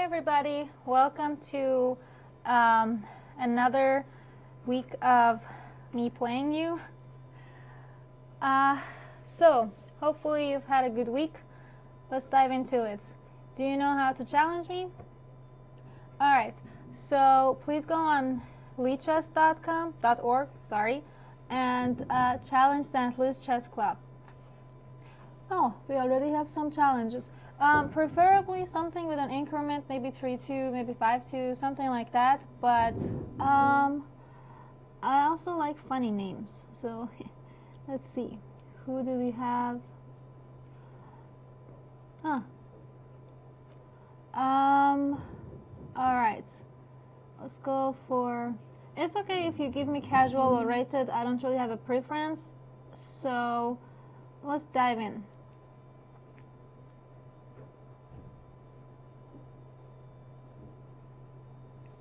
everybody. Welcome to another week of me playing you. So, hopefully you've had a good week. Let's dive into it. Do you know how to challenge me? Alright, so please go on leechess.org, and challenge St. Louis Chess Club. Oh, we already have some challenges. Preferably something with an increment, maybe 3-2, maybe 5-2, something like that. But I also like funny names. So let's see. Who do we have? Alright. Let's go for... It's okay if you give me casual or rated. I don't really have a preference. So let's dive in.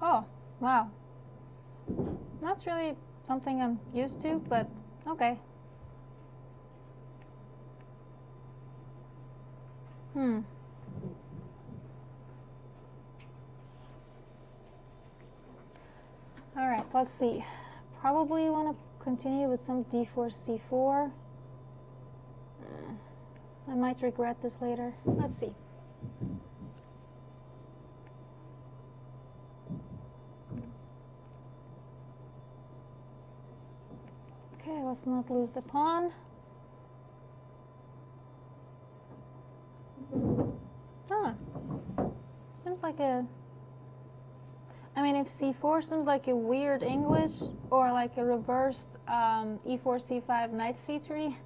Oh, wow. That's really something I'm used to, but okay. Alright, let's see. Probably want to continue with some d4, c4. I might regret this later. Let's see. Okay, let's not lose the pawn. Seems like a... I mean, if c4 seems like a weird English, or like a reversed e4, c5, knight c3.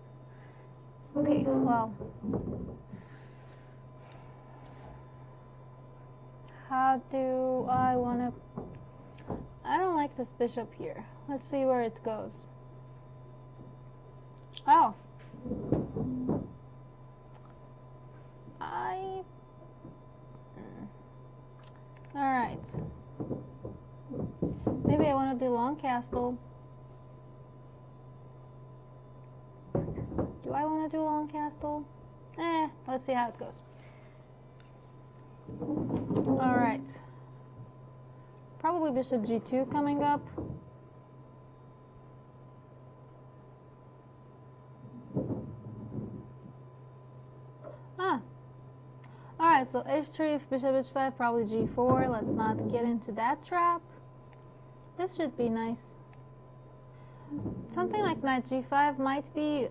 Okay, well... How do I want to... I don't like this bishop here. Let's see where it goes. Oh. Alright. Maybe I want to do long castle. Do I want to do long castle? Let's see how it goes. Alright. Probably bishop g2 coming up. Alright, so h3, if bishop h5, probably g4. Let's not get into that trap. This should be nice. Something like knight g5 might be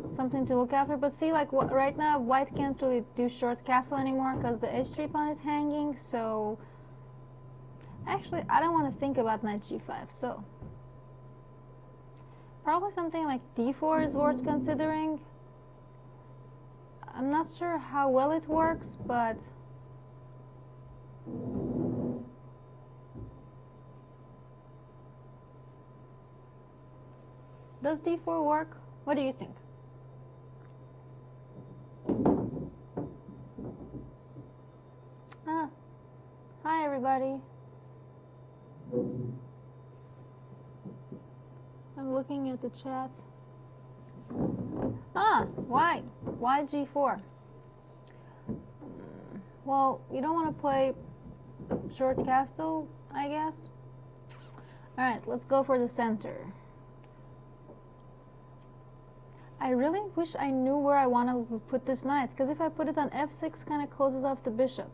something to look after, but see, like right now, white can't really do short castle anymore because the h3 pawn is hanging, so actually I don't want to think about knight g5, so probably something like d4 is worth considering. I'm not sure how well it works, but does d4 work? What do you think? Hi everybody. I'm looking at the chat. Why? Why g4? Well, you don't want to play short castle, I guess. Alright, let's go for the center. I really wish I knew where I want to put this knight, because if I put it on f6, kind of closes off the bishop.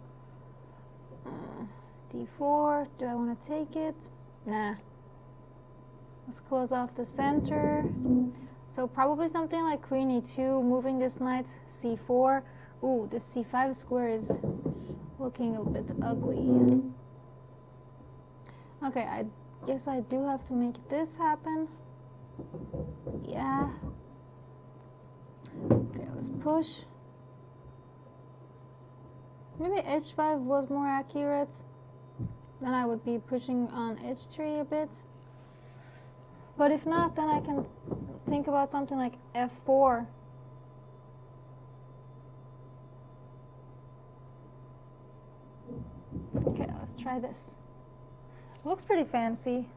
d4, do I want to take it? Nah. Let's close off the center. So probably something like queen e2, moving this knight, c4. Ooh, this c5 square is looking a bit ugly. Okay, I guess I do have to make this happen. Yeah. Okay, let's push. Maybe h5 was more accurate. Then I would be pushing on h3 a bit. But if not, then I can think about something like f4. Okay, let's try this. Looks pretty fancy.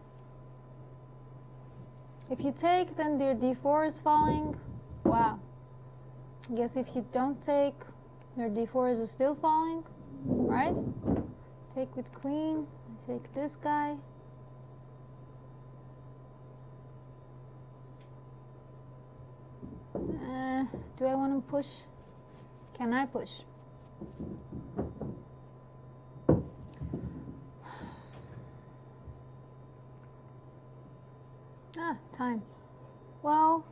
If you take, then your d4 is falling. Wow. I guess if you don't take, Your d4 is still falling, right? Take with queen, take this guy. Do I want to push? Can I push? Time. Well,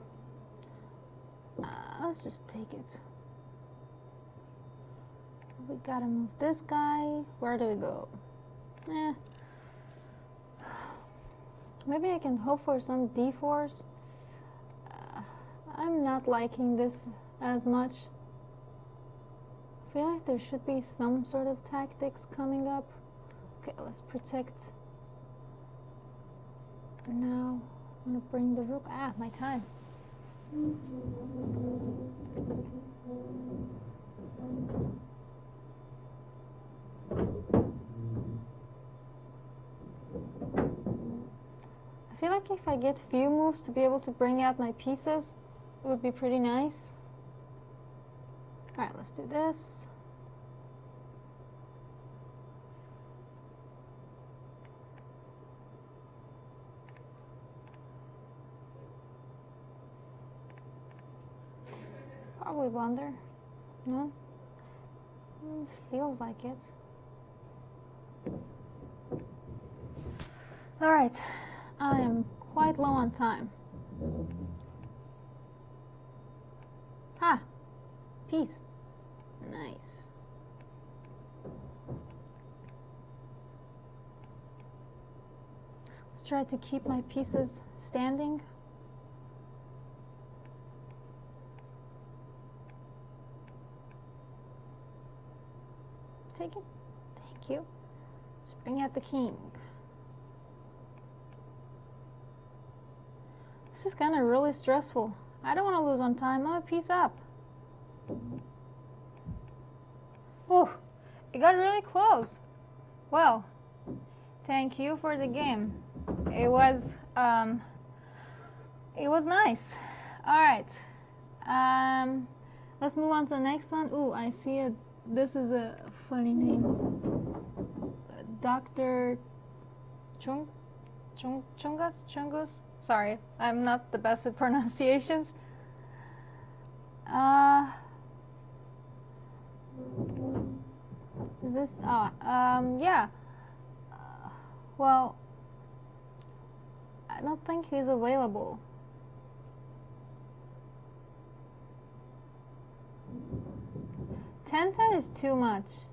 let's just take it. We gotta move this guy. Where do we go? Maybe I can hope for some d4s. I'm not liking this as much. I feel like there should be some sort of tactics coming up. Okay, let's protect. Now, I'm gonna bring the rook. My time. I feel like if I get few moves to be able to bring out my pieces, it would be pretty nice. Alright, let's do this. Probably blunder. No? Feels like it. Alright, I am quite low on time. Piece. Nice. Let's try to keep my pieces standing. Take it. Thank you. Let's bring out the king. This is kind of really stressful. I don't want to lose on time. I'm a piece up. Oh, it got really close. Well, thank you for the game. It was nice. All right. Let's move on to the next one. Ooh, I see it. This is a funny name. Dr. Chungus? Sorry, I'm not the best with pronunciations. Is this? Yeah. Well, I don't think he's available. Ten is too much.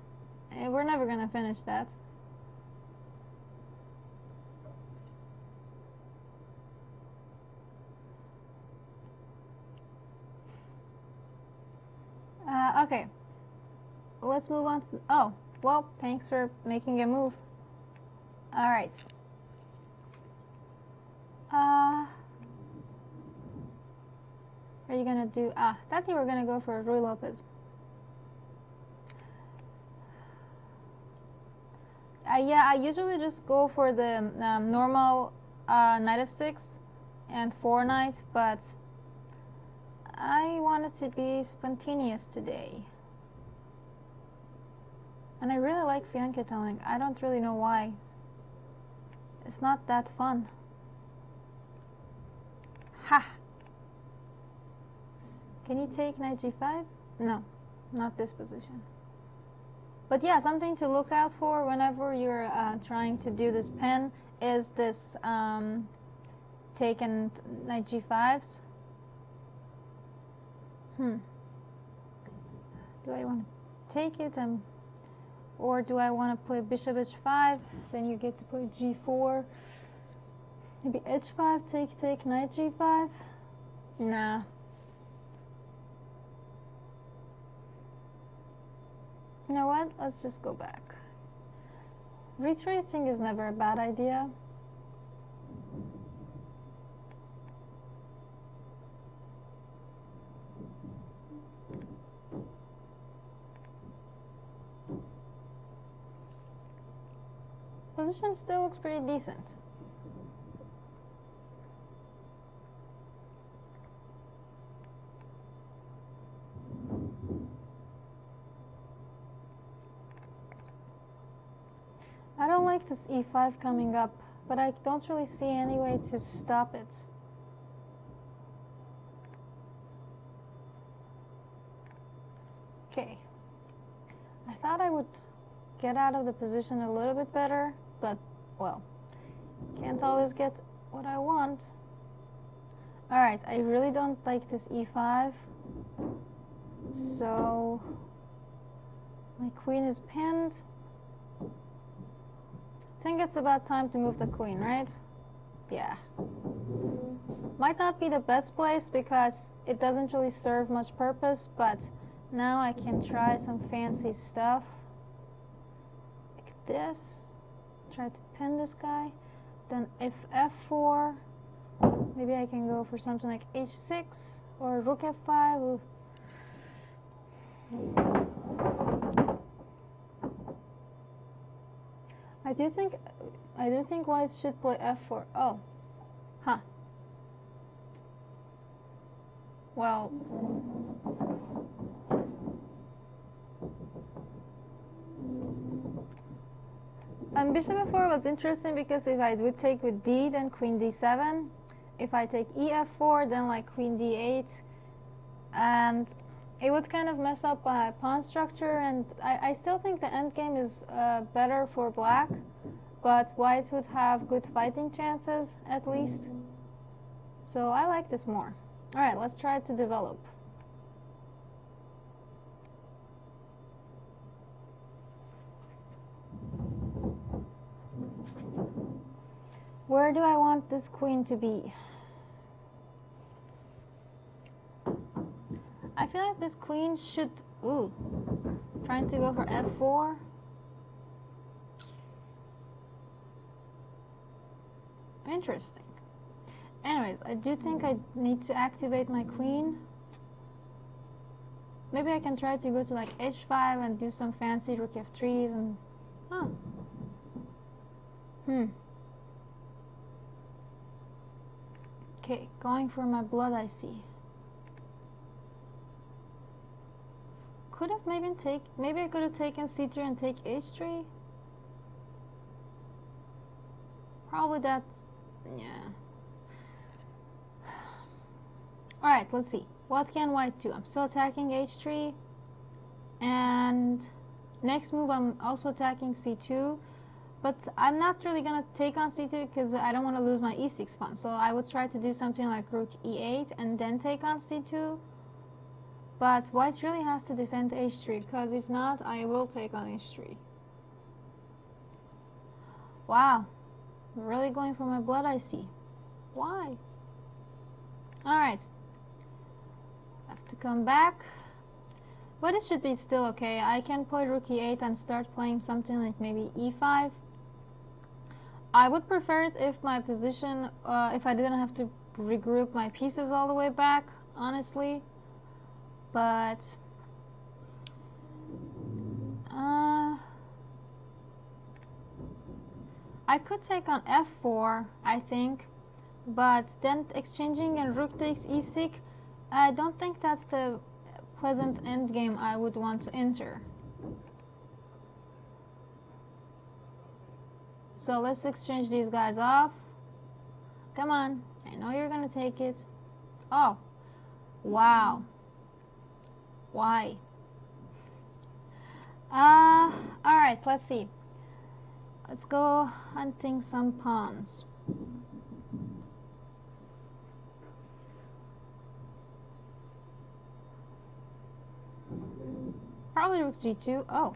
We're never gonna finish that. Okay. Let's move on to... Oh, well, thanks for making a move. All right. Are you gonna do... thought you were gonna go for Ruy Lopez. Yeah, I usually just go for the normal knight of 6 and 4 knight, but I wanted to be spontaneous today. And I really like fianchettoing. I don't really know why. It's not that fun. Ha! Can you take knight g5? No, not this position. But yeah, something to look out for whenever you're trying to do this pen is this taken knight g5s. Do I want to take it? Or do I want to play bishop h5? Then you get to play g4. Maybe h5, take, knight g5? Nah. You know what? Let's just go back. Retreating is never a bad idea. Position still looks pretty decent. don't like this e5 coming up, but I don't really see any way to stop it. Okay. I thought I would get out of the position a little bit better, but, well, can't always get what I want. Alright, I really don't like this e5. So, my queen is pinned. I think it's about time to move the queen, right? Yeah. Might not be the best place because it doesn't really serve much purpose, but now I can try some fancy stuff. Like this. Try to pin this guy. Then if f4, maybe I can go for something like h6 or rook f5. I do think white should play f4. Oh. Huh. Well, bishop f4 was interesting because if I would take with d, then queen d7. If I take ef4, then like queen d8, and it would kind of mess up my pawn structure. And I still think the endgame is better for black, but white would have good fighting chances at least. So I like this more. All right, let's try to develop. Where do I want this queen to be? I feel like this queen should... Ooh. Trying to go for f4. Interesting. Anyways, I do think I need to activate my queen. Maybe I can try to go to like h5 and do some fancy rook f3s and... Huh. Okay, going for my blood, I see. Could have maybe I could have taken c3 and take h3. Probably that, yeah. Alright, let's see. What can white do? I'm still attacking h3. And next move I'm also attacking c2. But I'm not really going to take on c2 because I don't want to lose my e6 pawn. So I would try to do something like rook e8 and then take on c2. But white really has to defend h3 because if not, I will take on h3. Wow. I'm really going for my blood, I see. Why? Alright. I have to come back. But it should be still okay. I can play rook e8 and start playing something like maybe e5. I would prefer it if my position, if I didn't have to regroup my pieces all the way back, honestly. But I could take on f4, I think, but then exchanging and rook takes e6, I don't think that's the pleasant endgame I would want to enter. So let's exchange these guys off. Come on, I know you're gonna take it. Oh, wow. Why? Alright, let's see. Let's go hunting some pawns. Probably rook g2. Oh.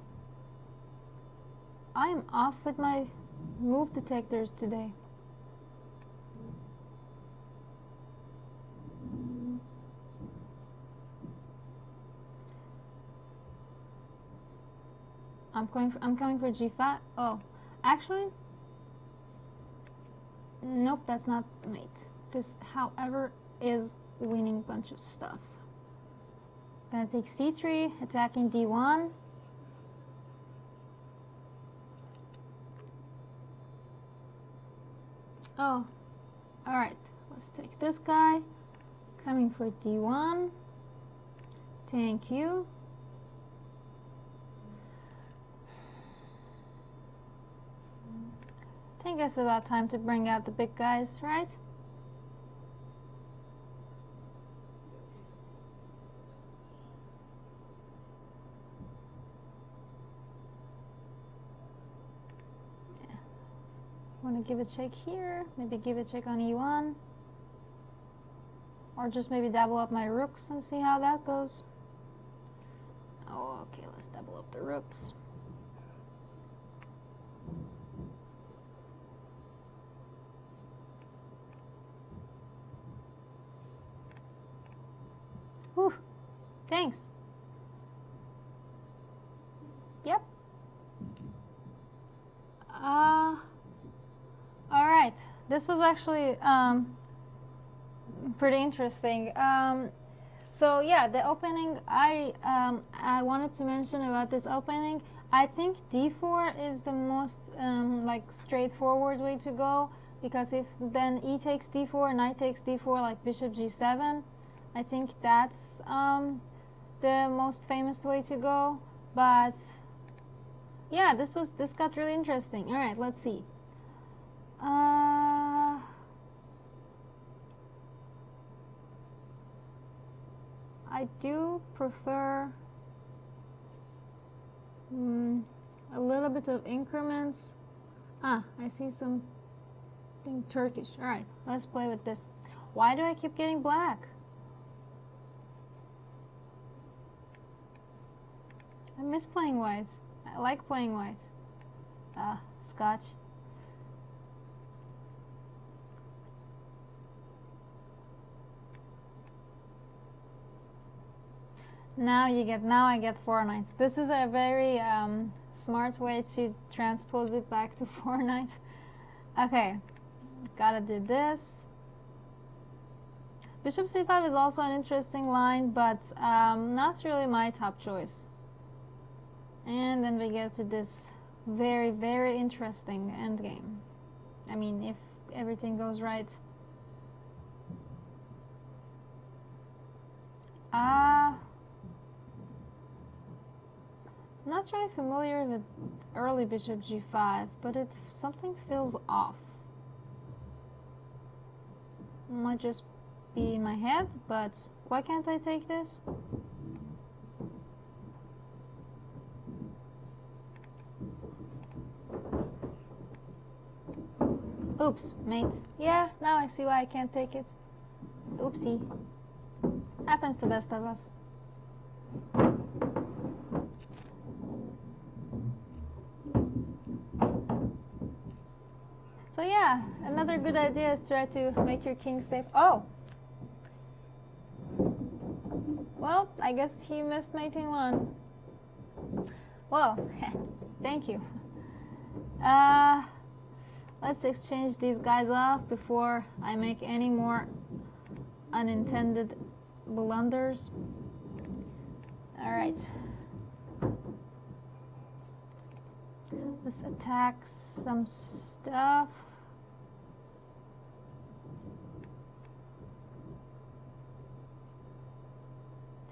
I am off with my move detectors today. I'm coming for g5. Oh, actually, nope, that's not mate. This, however, is winning bunch of stuff. Gonna take c3, attacking d1. Oh, alright, let's take this guy. Coming for d1. Thank you. think it's about time to bring out the big guys, right? Yeah. Want to give a check here, maybe give a check on e1. Or just maybe double up my rooks and see how that goes. Oh, okay, let's double up the rooks. Whew, thanks. Yep. All right, this was actually pretty interesting. So yeah, the opening, I wanted to mention about this opening. I think d4 is the most like straightforward way to go, because if then e takes d4, knight takes d4, like bishop g7, I think that's the most famous way to go. But yeah, this got really interesting. All right, let's see. I do prefer a little bit of increments. I see something Turkish. All right, let's play with this. Why do I keep getting black? I miss playing white. I like playing white. Scotch. Now I get 4 knights. This is a very smart way to transpose it back to 4 knights. Okay, gotta do this. Bishop c5 is also an interesting line, but not really my top choice. And then we get to this very, very interesting endgame. I mean, if everything goes right. Not really familiar with early bishop g5, but something feels off. Might just be in my head, but why can't I take this? Oops, mate. Yeah, now I see why I can't take it. Oopsie. Happens to best of us. So yeah, another good idea is try to make your king safe. Oh! Well, I guess he missed mating 1. Well, thank you. Let's exchange these guys off before I make any more unintended blunders. Alright. Let's attack some stuff.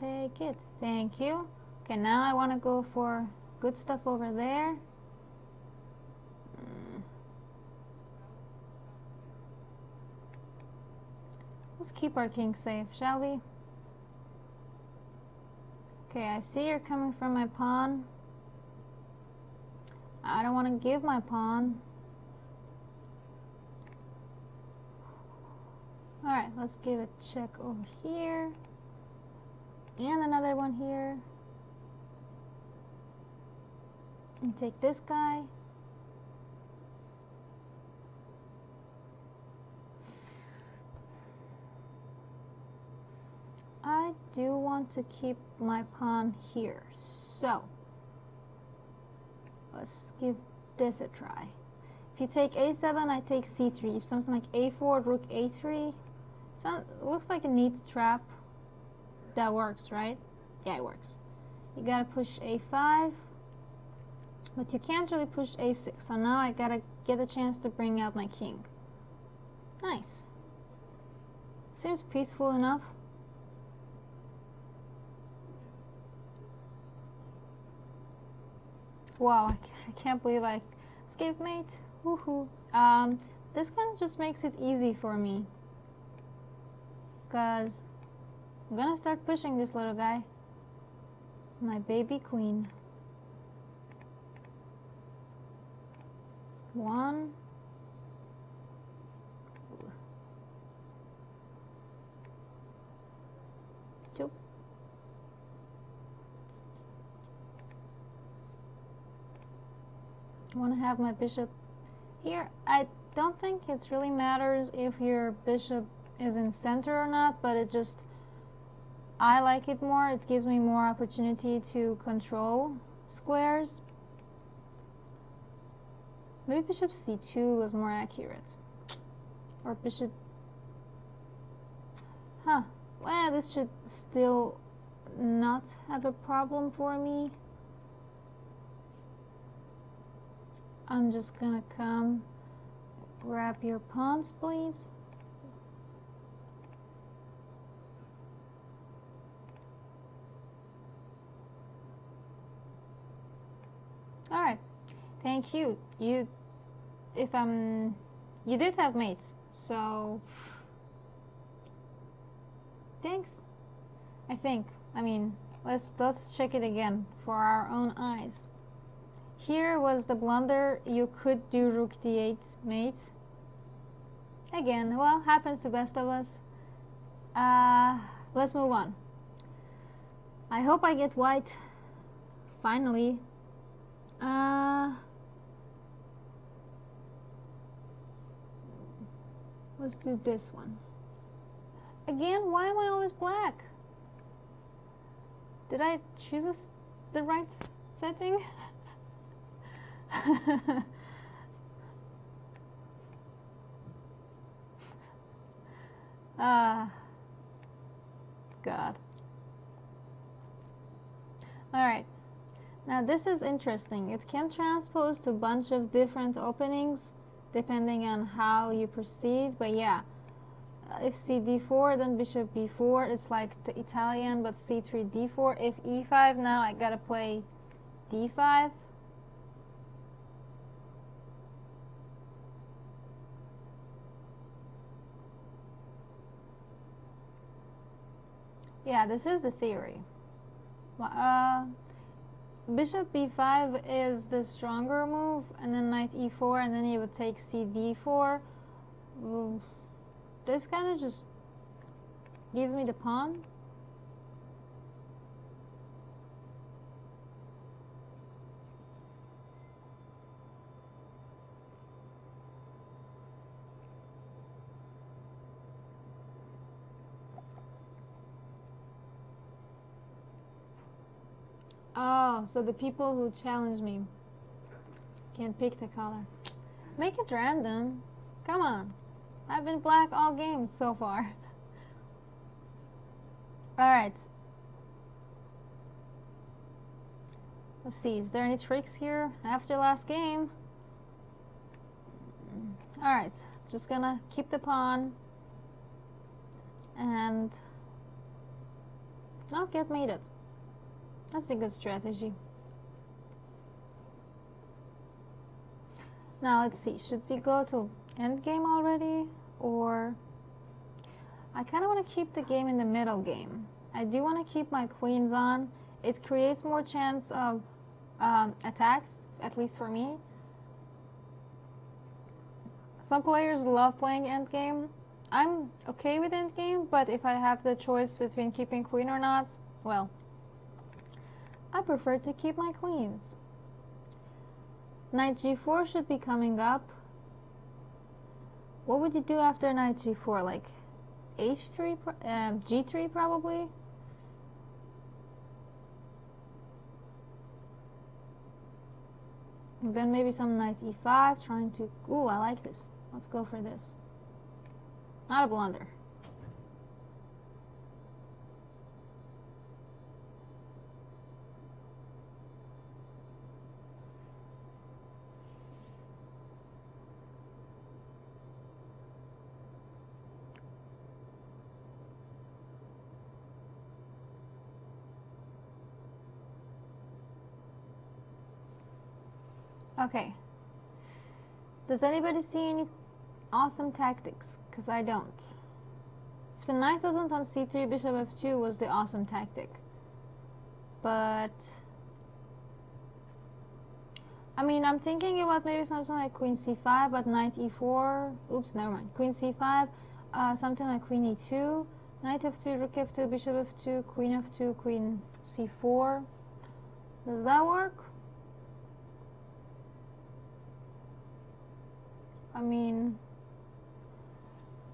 Take it. Thank you. Okay, now I want to go for good stuff over there. Let's keep our king safe, shall we? Okay, I see you're coming from my pawn. I don't want to give my pawn. Alright, let's give a check over here. And another one here. And take this guy. I do want to keep my pawn here, so let's give this a try. If you take a7, I take c3. If something like a4, rook a3, looks like a neat trap. That works, right? Yeah, it works. You gotta push a5, but you can't really push a6. So now I gotta get a chance to bring out my king. Nice. Seems peaceful enough. Wow, I can't believe I escaped mate. Woohoo. This kind of just makes it easy for me, because I'm gonna start pushing this little guy. My baby queen. 1. 2. I want to have my bishop here. I don't think it really matters if your bishop is in center or not, but it just, I like it more. It gives me more opportunity to control squares. Maybe bishop c2 was more accurate. Or bishop... Huh. Well, this should still not have a problem for me. I'm just gonna come grab your pawns, please. All right, thank you. You did have mates, so thanks. I think. I mean, let's check it again for our own eyes. Here was the blunder. You could do rook d8 mate. Again, well, happens to best of us. Let's move on. I hope I get white finally. Let's do this one. Again, why am I always black? Did I choose the right setting? God. Alright. Now this is interesting. It can transpose to a bunch of different openings depending on how you proceed. But yeah, if c4, then bishop b4. It's like the Italian, but c3, d4. If e5, now I gotta play d5. Yeah, this is the theory. Bishop b5 is the stronger move, and then knight e4, and then you would take cd4. This kind of just gives me the pawn. Oh, so the people who challenge me can pick the color. Make it random. Come on. I've been black all games so far. Alright. Let's see, is there any tricks here after last game? Alright, just gonna keep the pawn and not get mated. That's a good strategy. Now let's see, should we go to endgame already, or I kind of want to keep the game in the middle game. I do want to keep my queens on. It creates more chance of attacks, at least for me. Some players love playing endgame. I'm okay with endgame, but if I have the choice between keeping queen or not, well, I prefer to keep my queens. Knight g4 should be coming up. What would you do after knight g4? Like h3, g3 probably? And then maybe some knight e5, trying to... Ooh, I like this. Let's go for this. Not a blunder. Okay, Does anybody see any awesome tactics? Because I don't. If the knight wasn't on c3, bishop f2 was the awesome tactic. But I mean, I'm thinking about maybe something like queen c5, but knight e4. Oops, never mind. Queen c5, something like queen e2, knight f2, rook f2, bishop f2, queen c4. Does that work? I mean,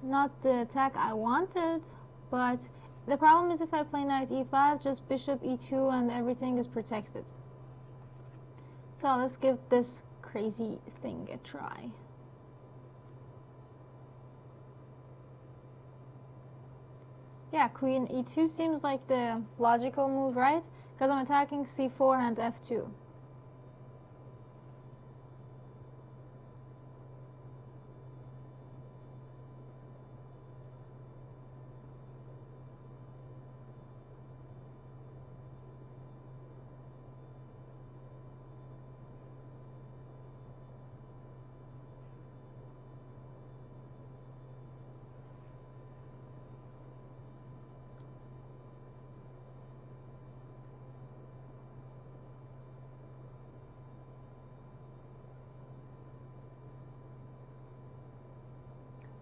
not the attack I wanted, but the problem is if I play knight e5, just bishop e2 and everything is protected. So let's give this crazy thing a try. Yeah, queen e2 seems like the logical move, right? Because I'm attacking c4 and f2.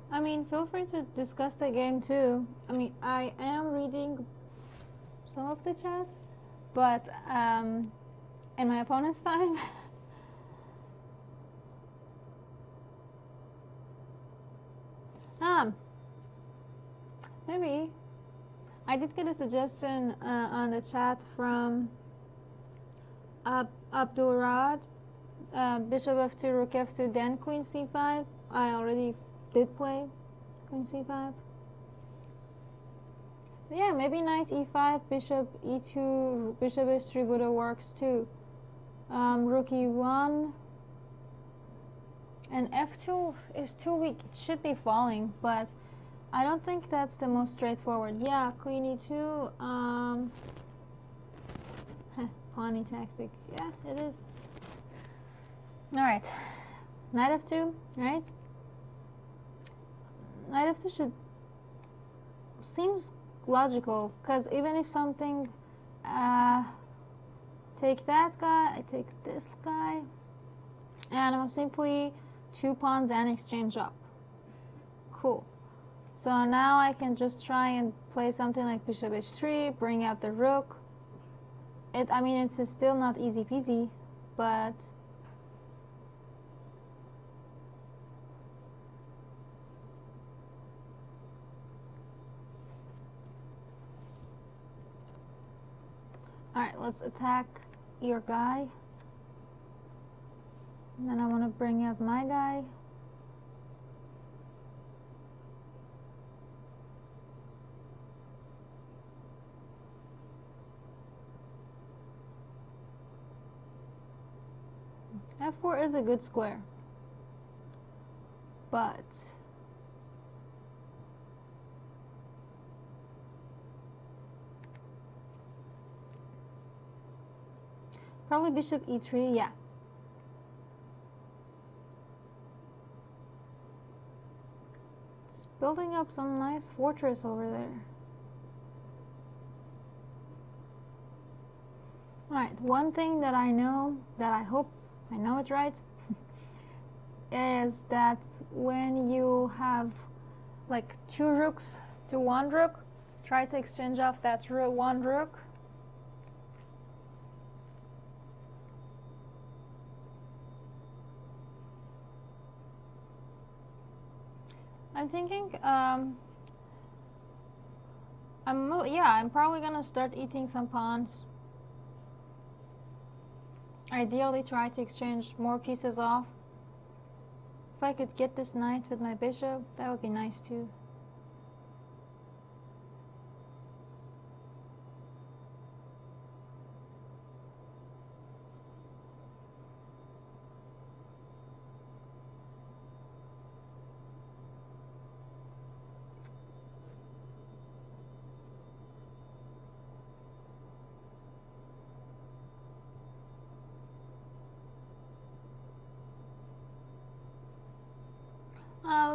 I mean, feel free to discuss the game too. I mean, I am reading some of the chats, but in my opponent's time. Maybe. I did get a suggestion on the chat from Abdurrad, bishop f2, rook f2, then queen c5. I already did play queen c5. Yeah, maybe knight e5, bishop e2, bishop h3 would have worked too. Rook e1 and f2 is too weak. It should be falling, but I don't think that's the most straightforward. Yeah, queen e2, pawnee tactic. Yeah, it is. Alright, knight f2, right? Knight f2 should seems logical, because even if something take that guy, I take this guy, and I'm simply 2 pawns and exchange up. Cool. So now I can just try and play something like bishop h3, bring out the rook. I mean, it's still not easy peasy, but alright, let's attack your guy. And then I want to bring out my guy. F4 is a good square, but probably bishop e3, yeah. It's building up some nice fortress over there. Alright, one thing that I know, that I hope I know it right, is that when you have like 2 rooks to 1 rook, try to exchange off that 1 rook. I'm thinking, I'm probably gonna start eating some pawns. Ideally, try to exchange more pieces off. If I could get this knight with my bishop, that would be nice too.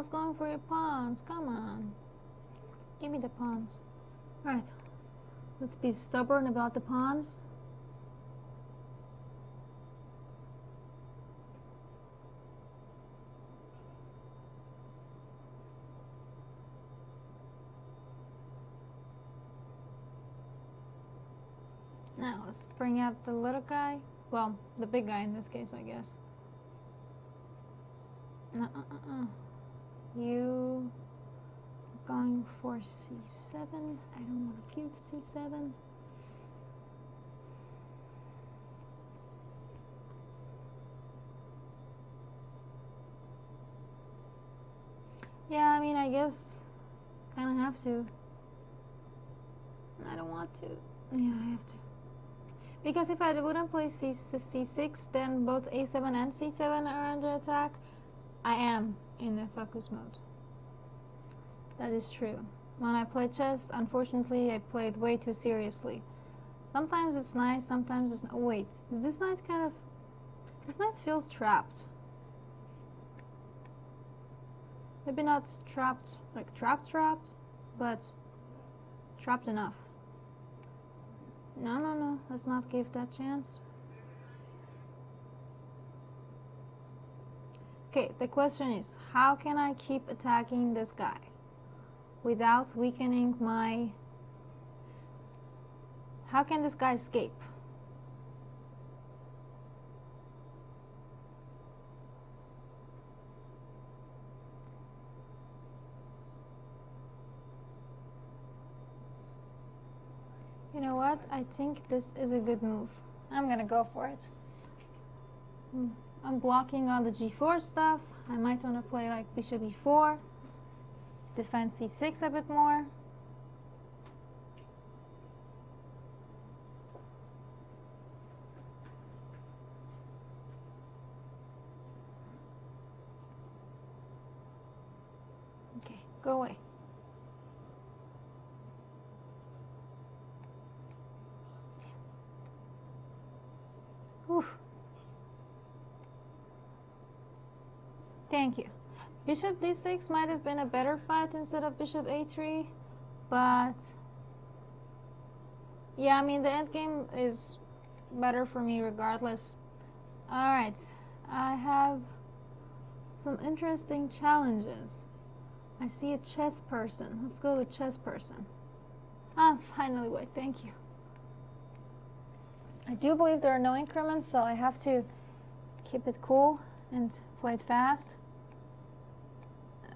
was going for your pawns. Come on. Give me the pawns. Right. Let's be stubborn about the pawns. Now let's bring out the little guy. Well, the big guy in this case, I guess. You are going for c7. I don't want to give c7. Yeah, I mean, I guess kind of have to. I don't want to. Yeah, I have to. Because if I wouldn't play c6, then both a7 and c7 are under attack. I am in the focus mode. That is true. When I play chess, unfortunately, I play it way too seriously. Sometimes it's nice, sometimes it's not. Wait, is this knight kind of... This knight feels trapped. Maybe not trapped, like trapped, but trapped enough. No, let's not give that chance. Okay, the question is, how can I keep attacking this guy without weakening my... How can this guy escape? You know what? I think this is a good move. I'm gonna go for it. I'm blocking all the g4 stuff. I might want to play like bishop e4. Defend c6 a bit more. Okay, go away. Whew. Thank you. Bishop d6 might have been a better fight instead of bishop a3, but yeah, I mean the endgame is better for me regardless. Alright, I have some interesting challenges. I see a chess person. Let's go with chess person. Ah, finally, wait, thank you. I do believe there are no increments, so I have to keep it cool and play it fast.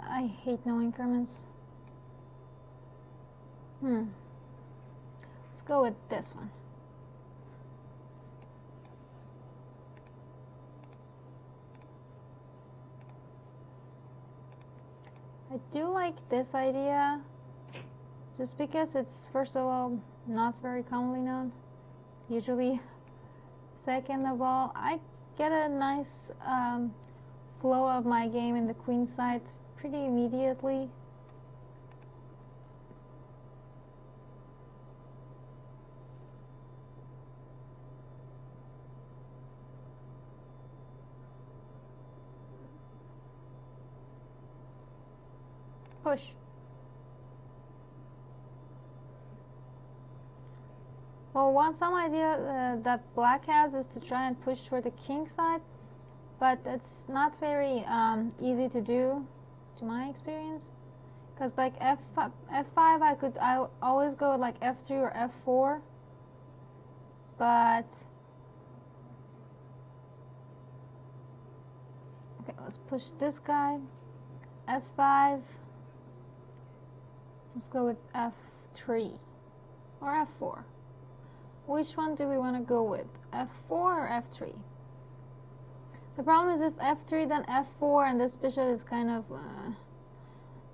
I hate no increments. Let's go with this one. I do like this idea, just because it's, first of all, not very commonly known. Usually, second of all, I get a nice flow of my game in the queen side pretty immediately. Push. Well, some idea that black has is to try and push for the king side, but it's not very easy to do, to my experience. Because like f5, I always go with like f3 or f4, but okay, let's push this guy. f5. Let's go with f3 or f4. Which one do we want to go with? f4 or f3? The problem is if f3 then f4 and this bishop is kind of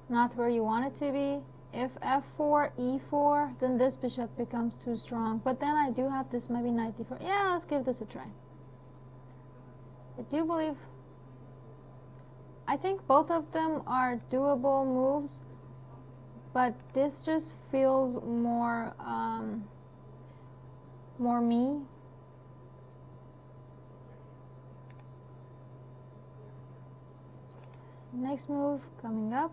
not where you want it to be. If f4, e4, then this bishop becomes too strong. But then I do have this maybe knight d4. Yeah, let's give this a try. I do believe... I think both of them are doable moves, but this just feels more... more me. Next move coming up.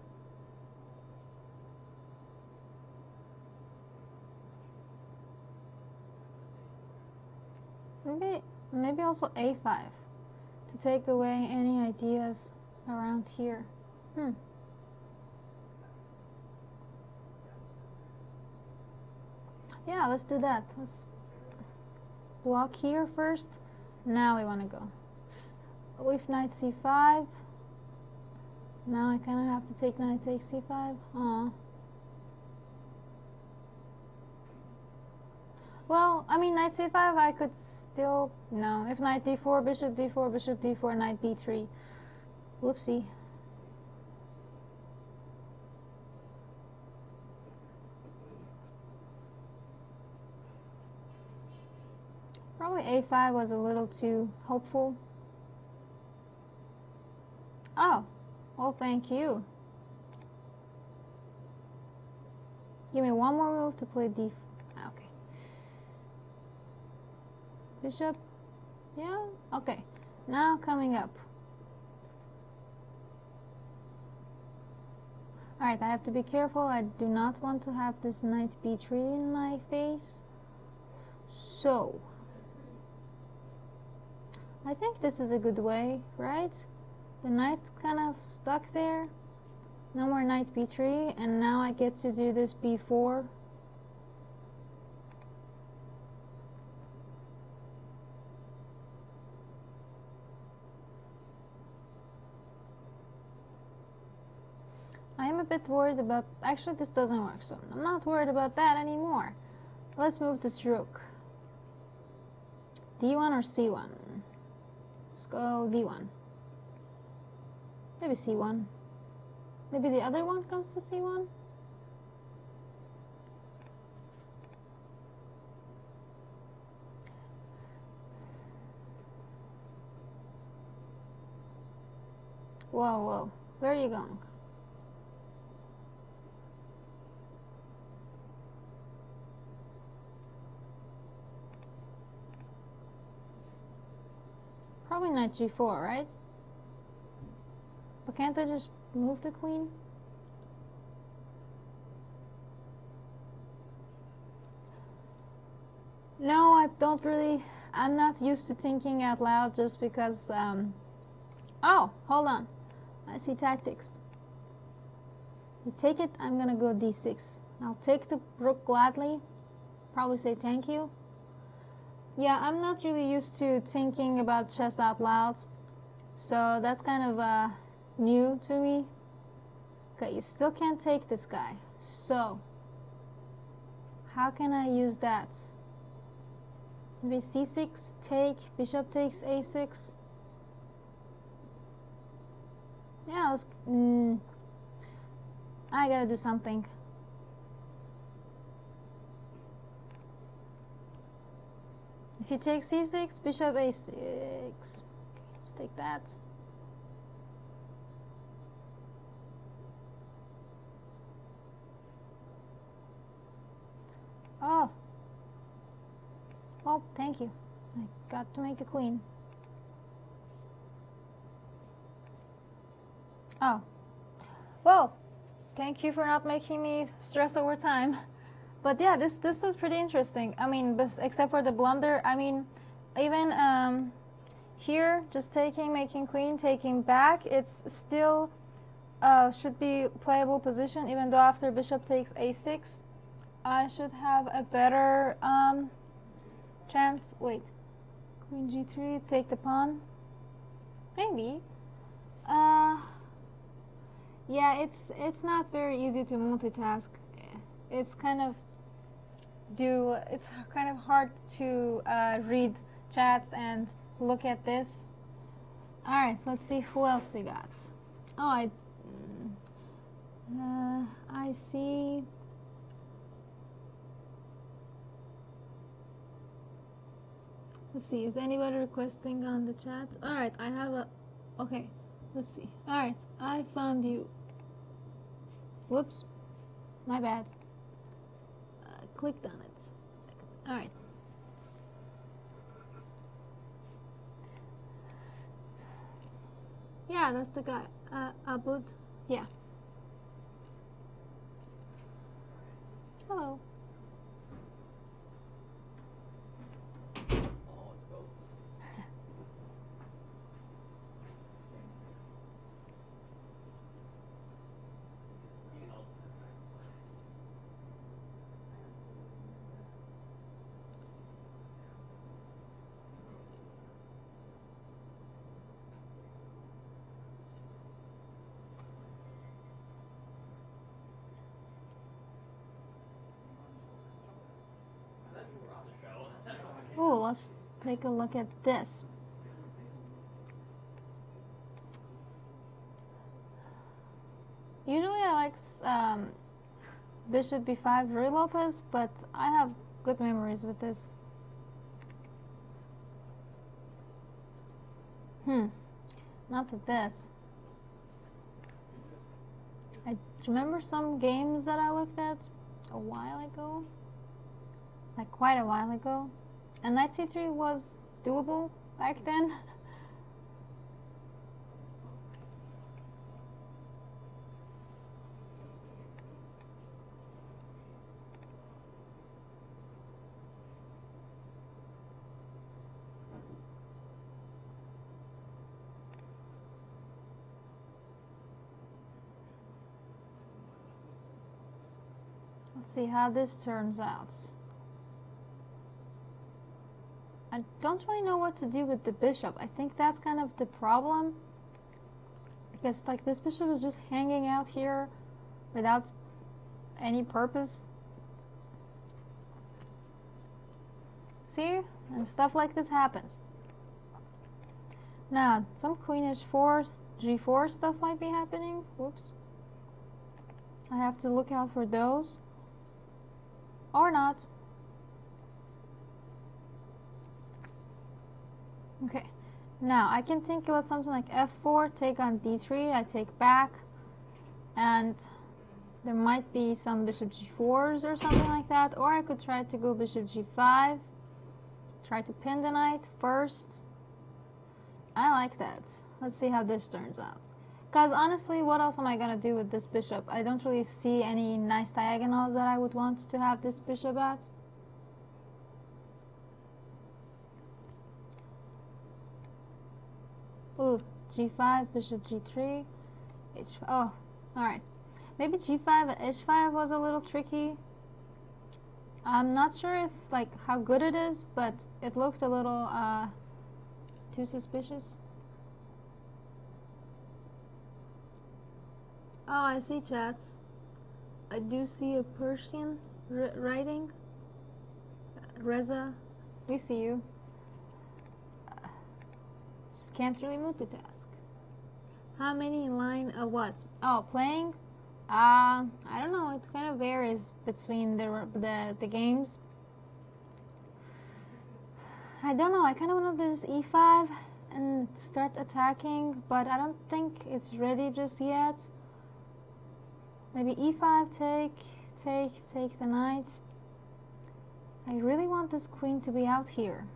Maybe also a5 to take away any ideas around here. Yeah, let's do that. Let's block here first. Now we want to go with knight c5. Now I kind of have to take knight takes c5. Aw. Well, I mean, knight c5, I could still... No, if knight d4, bishop d4, bishop d4, knight b3. Whoopsie. Probably a5 was a little too hopeful. Oh, well, thank you. Give me one more move to play d4. Okay. Bishop. Yeah, okay. Now coming up. Alright, I have to be careful. I do not want to have this knight b3 in my face. So, I think this is a good way, right? The knight's kind of stuck there. No more knight b3, and now I get to do this b4. I am a bit worried about... Actually, this doesn't work, so I'm not worried about that anymore. Let's move this rook. d1 or c1? Let's go d1. Maybe c1. Maybe the other one comes to c1? Whoa, whoa. Where are you going? Probably knight g4, right? But can't I just move the queen? No, I don't really... I'm not used to thinking out loud just because... Oh, hold on. I see tactics. You take it, I'm gonna go d6. I'll take the rook gladly. Probably say thank you. Yeah, I'm not really used to thinking about chess out loud. So that's kind of new to me. Okay, you still can't take this guy. So, how can I use that? Maybe c6, take, bishop takes a6. Yeah, let's... I gotta do something. If you take c6, bishop a6. Okay, let's take that. Oh. Oh, thank you. I got to make a queen. Oh. Well, thank you for not making me stress over time. But yeah, this was pretty interesting. I mean, except for the blunder, I mean, even here, just taking, making queen, taking back, it's still should be playable position, even though after bishop takes a6, I should have a better chance. Wait, queen g3, take the pawn. Maybe. Yeah, it's not very easy to multitask. It's kind of hard to read chats and look at this. All right, let's see who else we got. Oh, I see. Let's see, is anybody requesting on the chat? All right, I have a... Okay, let's see. All right, I found you. Whoops, my bad. Clicked on it. Second. All right. Yeah, that's the guy. Abud. Yeah. Hello. Ooh, let's take a look at this. Usually I like Bishop b5 Ruy Lopez, but I have good memories with this. Not with this. I remember some games that I looked at a while ago, like quite a while ago, and knight c3 was doable back then. Let's see how this turns out. I don't really know what to do with the bishop. I think that's kind of the problem, because like this bishop is just hanging out here without any purpose. See? And stuff like this happens. Now, some queen h4, g4 stuff might be happening. Whoops. I have to look out for those. Or not. Okay. Now, I can think about something like f4, take on d3, I take back, and there might be some bishop g4s or something like that, or I could try to go bishop g5, try to pin the knight first. I like that. Let's see how this turns out. Because honestly, what else am I going to do with this bishop? I don't really see any nice diagonals that I would want to have this bishop at. Ooh, g5, bishop g3, h5. Oh, alright. Maybe g5 and h5 was a little tricky. I'm not sure if like how good it is, but it looked a little too suspicious. Oh, I see, chats. I do see a Persian writing. Reza, we see you. Just can't really multitask. How many in line of what? Oh, playing? I don't know. It kind of varies between the games. I don't know. I kind of want to do this e5 and start attacking, but I don't think it's ready just yet. Maybe e5, take the knight. I really want this queen to be out here.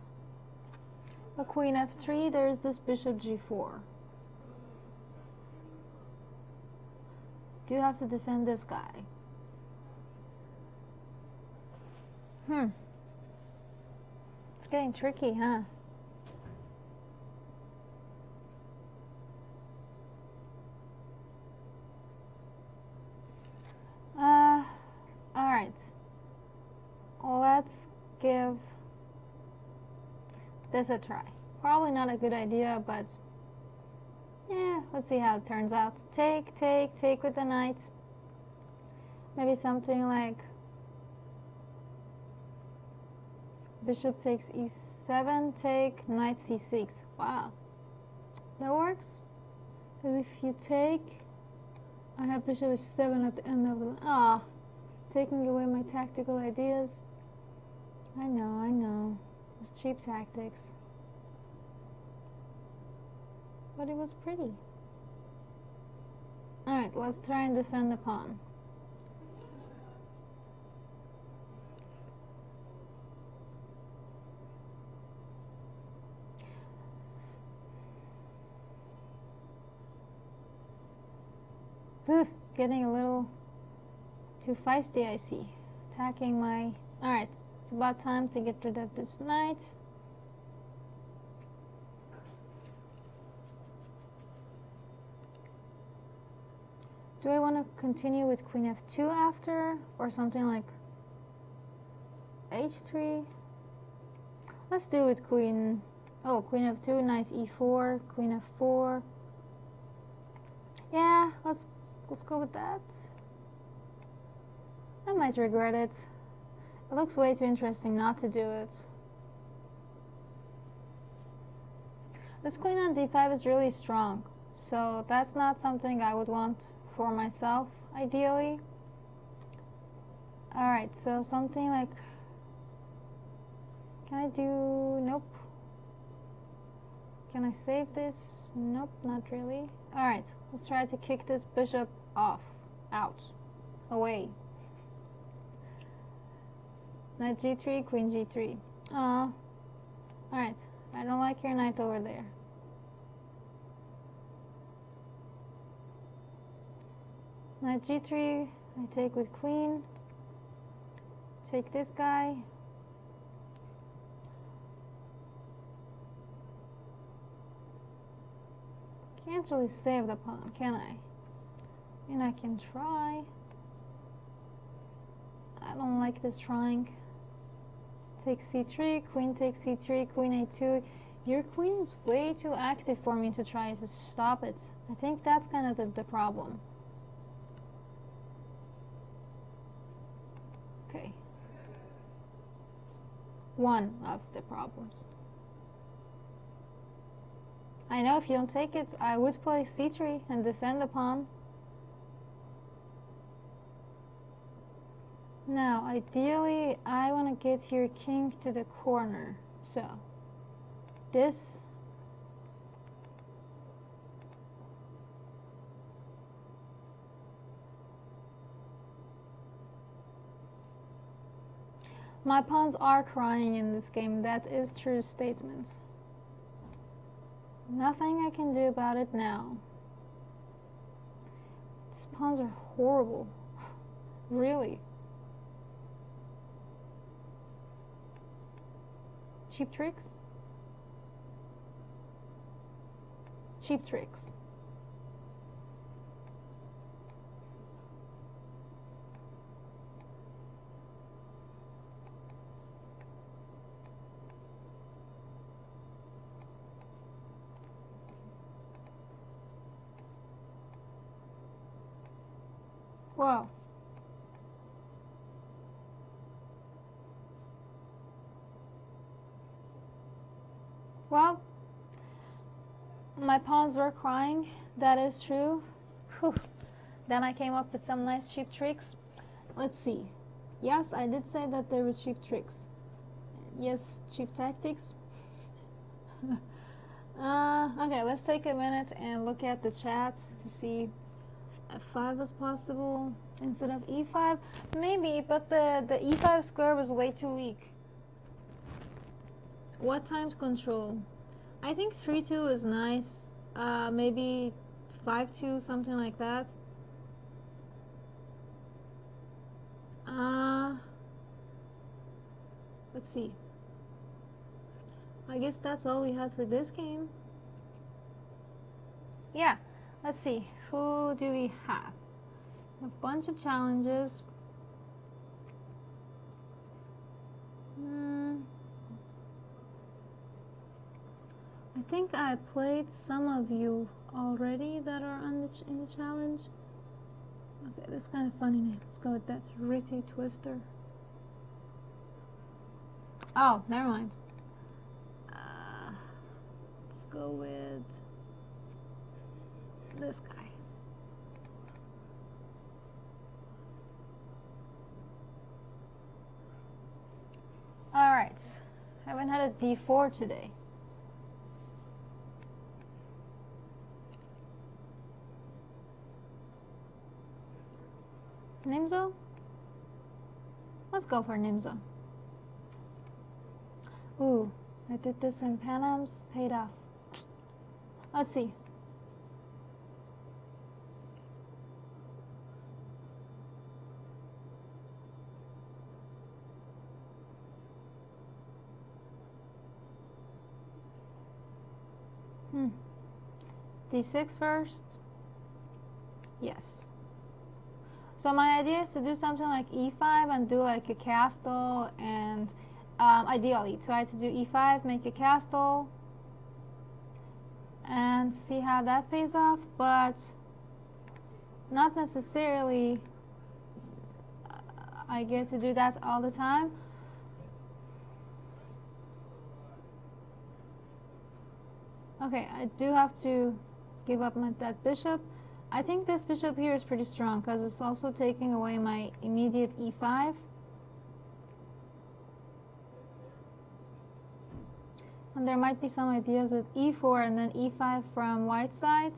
But queen f3, there's this bishop g4. Do have to defend this guy. It's getting tricky, huh? Alright. Let's give this a try. Probably not a good idea, but yeah, let's see how it turns out. Take with the knight. Maybe something like bishop takes e7, take knight c6. Wow, that works. Because if you take, I have bishop h7 at the end of the taking away my tactical ideas. I know. It's cheap tactics. But it was pretty. Alright, let's try and defend the pawn. Ugh, getting a little too feisty, I see. Attacking my... Alright, it's about time to get rid of this knight. Do I want to continue with queen f2 after? Or something like h3? Let's do it queen... Oh, queen f2, knight e4, queen f4. Yeah, let's go with that. I might regret it. It looks way too interesting not to do it. This queen on d5 is really strong, so that's not something I would want for myself, ideally. Alright, so something like... Can I do... Nope. Can I save this? Nope, not really. Alright, let's try to kick this bishop off. Out. Away. Knight g3, queen g3. Alright, I don't like your knight over there. Knight g3, I take with queen. Take this guy. Can't really save the pawn, can I? I mean, I can try. I don't like this trying. Take c3, queen takes c3, queen a2. Your queen is way too active for me to try to stop it. I think that's kind of the problem. Okay. One of the problems. I know if you don't take it, I would play c3 and defend the pawn. Now, ideally, I want to get your king to the corner. So, this. My pawns are crying in this game. That is true statement. Nothing I can do about it now. These pawns are horrible. Really. Cheap tricks? Cheap tricks. Wow. Well, my pawns were crying, that is true. Whew. Then I came up with some nice cheap tricks. Let's see. Yes, I did say that there were cheap tricks. Yes, cheap tactics. Okay, let's take a minute and look at the chat to see f5 was possible instead of e5. Maybe, but the e5 square was way too weak. What times control? I think 3-2 is nice. Maybe 5-2, something like that. Let's see. I guess that's all we had for this game. Yeah, let's see. Who do we have? A bunch of challenges. I think I played some of you already that are on in the challenge. Okay, that's kind of funny name. Let's go with that. Ritty Twister. Oh, never mind. Let's go with this guy. Alright. Haven't had a d4 today. Nimzo? Let's go for Nimzo. Ooh, I did this in Panams, paid off. Let's see. D6 first. Yes. So my idea is to do something like E5 and do like a castle, and ideally try to do E5, make a castle, and see how that pays off, but not necessarily I get to do that all the time. Okay, I do have to give up that bishop. I think this bishop here is pretty strong because it's also taking away my immediate E5. And there might be some ideas with E4 and then E5 from white side.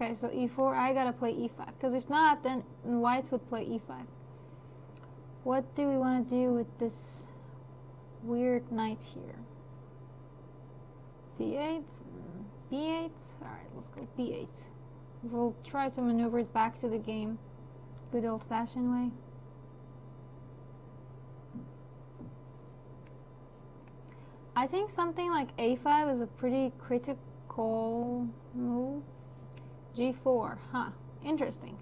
Okay, so E4, I gotta play E5, because if not, then white would play E5. What do we want to do with this weird knight here? D8, B8. Alright, let's go B8. We'll try to maneuver it back to the game, good old-fashioned way. I think something like A5 is a pretty critical move. G4, huh, interesting.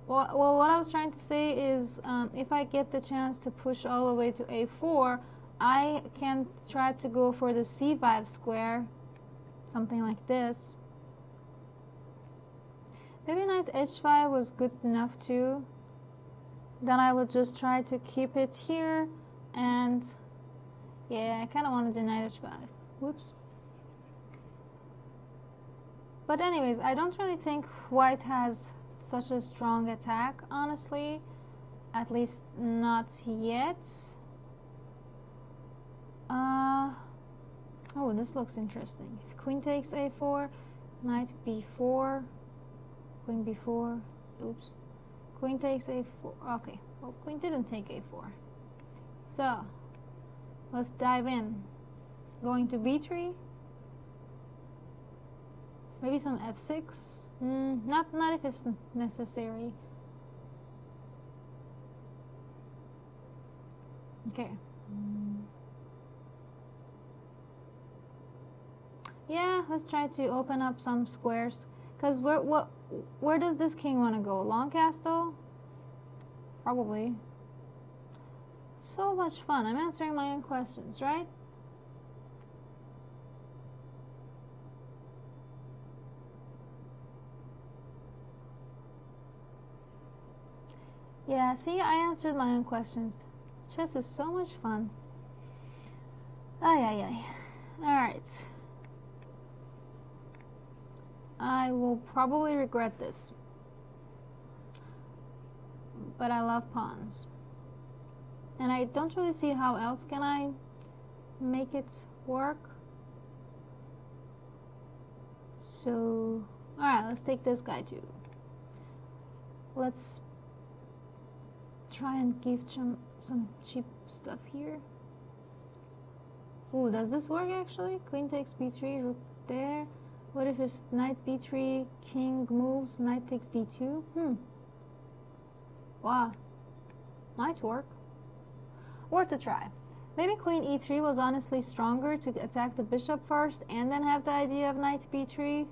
Well, what I was trying to say is if I get the chance to push all the way to A4, I can try to go for the C5 square, something like this. Maybe knight H5 was good enough too. Then I would just try to keep it here, and yeah, I kind of want to do knight H5. Whoops. But anyways, I don't really think white has such a strong attack, honestly. At least not yet. Oh, this looks interesting. If queen takes A4, knight B4, queen B4, oops. Queen takes A4, okay. Well, queen didn't take A4. So, let's dive in. Going to B3. Maybe some F6. Not if it's necessary. Okay. Yeah, let's try to open up some squares. Cause where does this king want to go? Long castle? Probably. So much fun. I'm answering my own questions, right? Yeah, see, I answered my own questions. Chess is so much fun. Ay, ay, ay. Alright. I will probably regret this. But I love pawns. And I don't really see how else can I make it work. So, alright, let's take this guy too. Let's try and give some cheap stuff here. Ooh, does this work actually? Queen takes b3, rook there. What if it's knight b3, king moves, knight takes d2? Wow. Might work. Worth a try. Maybe queen e3 was honestly stronger to attack the bishop first and then have the idea of knight b3.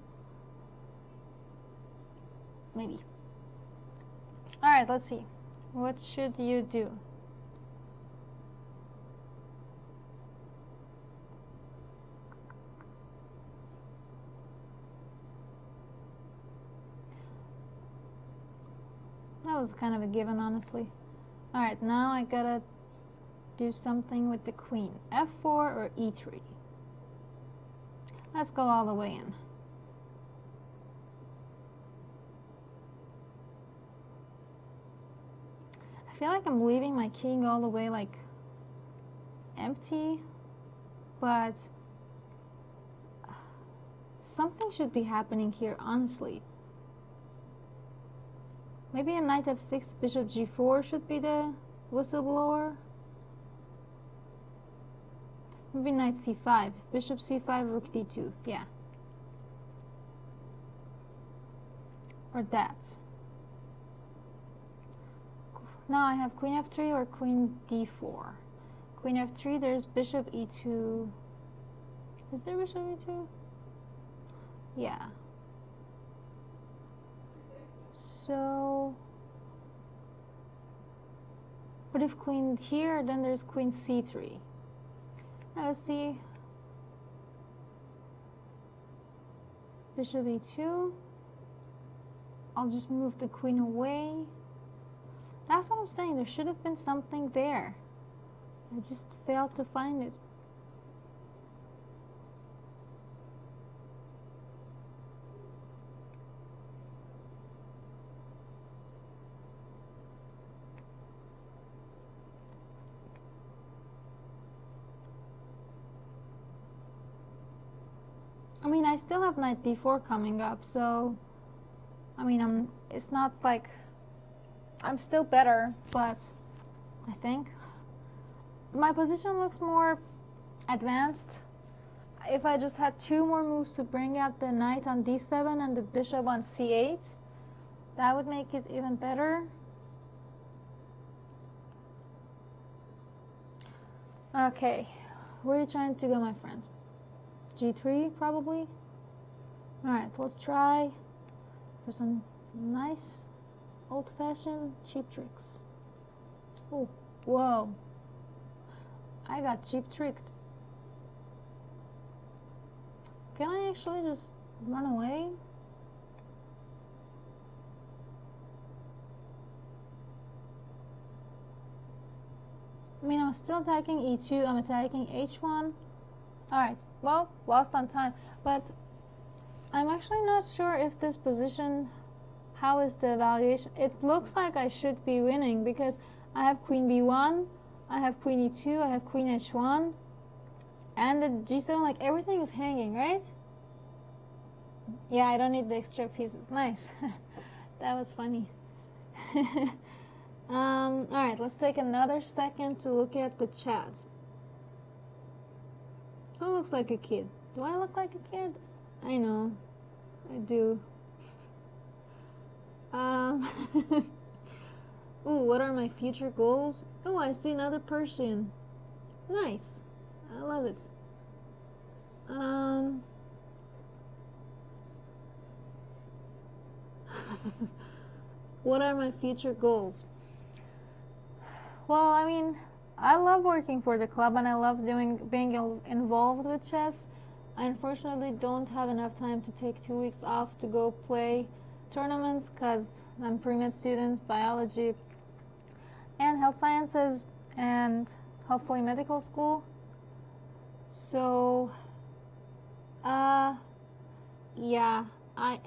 Maybe. Alright, let's see. What should you do? That was kind of a given, honestly. Alright, now I gotta do something with the queen. F4 or E3? Let's go all the way in. I feel like I'm leaving my king all the way like empty, but something should be happening here, honestly. Maybe a knight f6, bishop g4 should be the whistleblower. Maybe knight c5, bishop c5, rook d2, yeah. Or that. Now I have queen f3 or queen d4. Queen f3, there's bishop e2. Is there bishop e2? Yeah. So, but if queen here, then there's queen c3. Now let's see. Bishop e2. I'll just move the queen away. That's what I'm saying. There should have been something there. I just failed to find it. I mean, I still have knight d4 coming up, so I mean, it's not like I'm still better, but I think my position looks more advanced. If I just had 2 more moves to bring out the knight on d7 and the bishop on c8, that would make it even better. Okay, where are you trying to go, my friend? g3 probably. Alright, let's try for some nice old-fashioned cheap tricks. Oh, whoa, I got cheap tricked. Can I actually just run away? I mean, I'm still attacking e2, I'm attacking h1. Alright, well, lost on time, but I'm actually not sure if this position, how is the evaluation? It looks like I should be winning because I have queen b1, I have queen e2, I have queen h1, and the g7, like everything is hanging, right? Yeah, I don't need the extra pieces. Nice. That was funny. Alright, let's take another second to look at the chat. Who looks like a kid? Do I look like a kid? I know, I do. Ooh, what are my future goals? Oh, I see another Persian. Nice. I love it. What are my future goals? Well, I mean, I love working for the club and I love being involved with chess. I unfortunately don't have enough time to take 2 weeks off to go play tournaments because I'm pre-med student, biology and health sciences and hopefully medical school. So yeah, I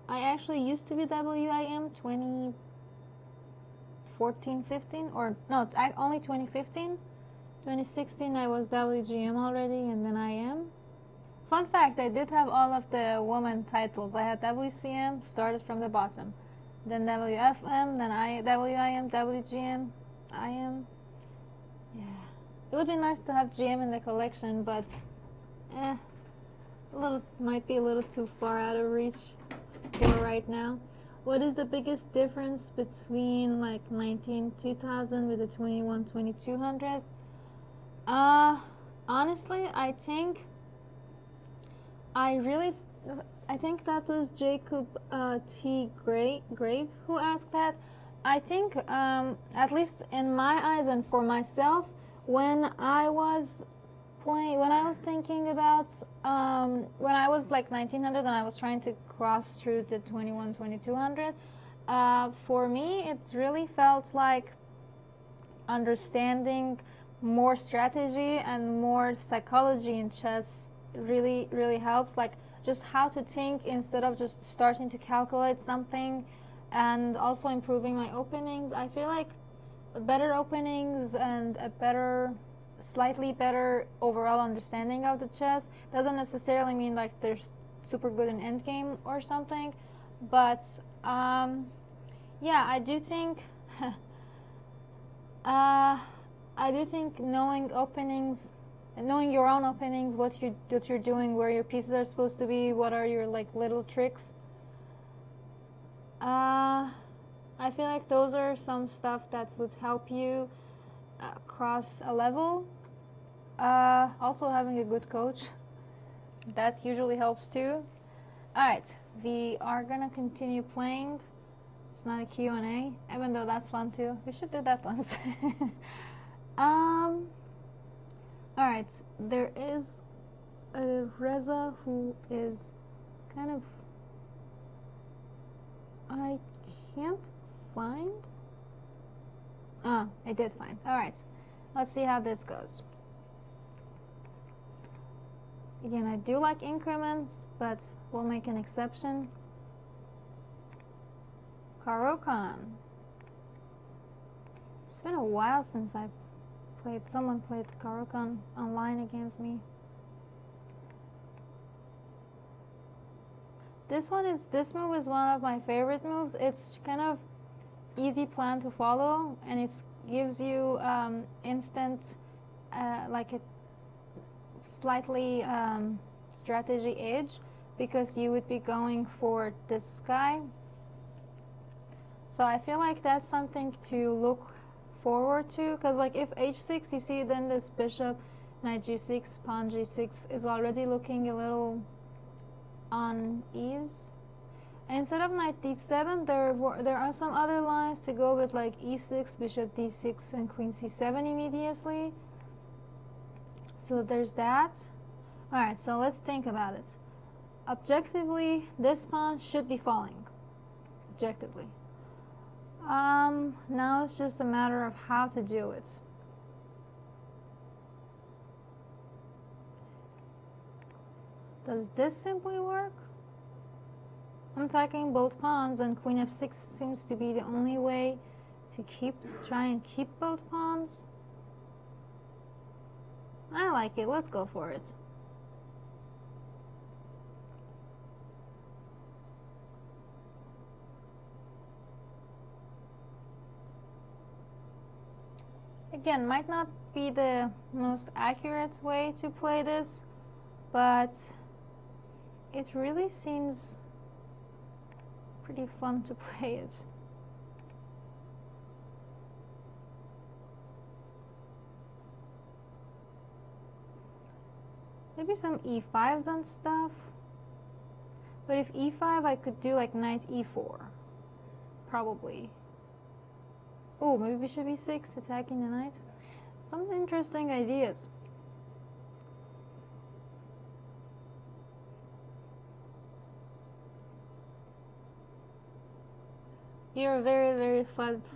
actually used to be WIM 2014, 15, or no, only 2015. 2016 I was WGM already, and then IM. Fun fact, I did have all of the woman titles. I had WCM, started from the bottom, then WFM, then WIM, WGM, IM. Yeah, it would be nice to have GM in the collection, but might be a little too far out of reach for right now. What is the biggest difference between like 2000 with the 2200? Honestly, I think that was Jacob T. Grave who asked that. I think, at least in my eyes and for myself, when I was thinking about, when I was like 1900 and I was trying to cross through the 2200, for me, it really felt like understanding more strategy and more psychology in chess really, really helps. Like just how to think instead of just starting to calculate something, and also improving my openings. I feel like better openings and a slightly better overall understanding of the chess doesn't necessarily mean like they're super good in endgame or something, but yeah, I do think knowing openings, knowing your own openings, what you're doing, where your pieces are supposed to be, what are your like little tricks, I feel like those are some stuff that would help you cross a level. Also having a good coach That usually helps too. Alright, we are gonna continue playing. It's not a Q&A, even though that's fun too. We should do that once. Alright, there is a Reza who is kind of... I can't find... Ah, I did find. Alright, let's see how this goes. Again, I do like increments, but we'll make an exception. Caro-Kann. It's been a while since someone played Caro-Kann online against me. This move is one of my favorite moves. It's kind of easy plan to follow, and it gives you instant, like a slightly strategy edge, because you would be going for this guy. So I feel like that's something to look forward to, because like if h6, you see then this bishop, knight g6, pawn g6 is already looking a little on ease. And instead of knight d7, there are some other lines to go with, like e6, bishop d6, and queen c7 immediately. So there's that. Alright, so let's think about it. Objectively, this pawn should be falling. Objectively. Now it's just a matter of how to do it. Does this simply work? I'm attacking both pawns, and queen f6 seems to be the only way to try and keep both pawns. I like it. Let's go for it. Again, might not be the most accurate way to play this, but it really seems pretty fun to play it. Maybe some e5s and stuff. But if e5, I could do like knight e4. Probably. Oh, maybe bishop e6, attacking the knight. Some interesting ideas. You're very, very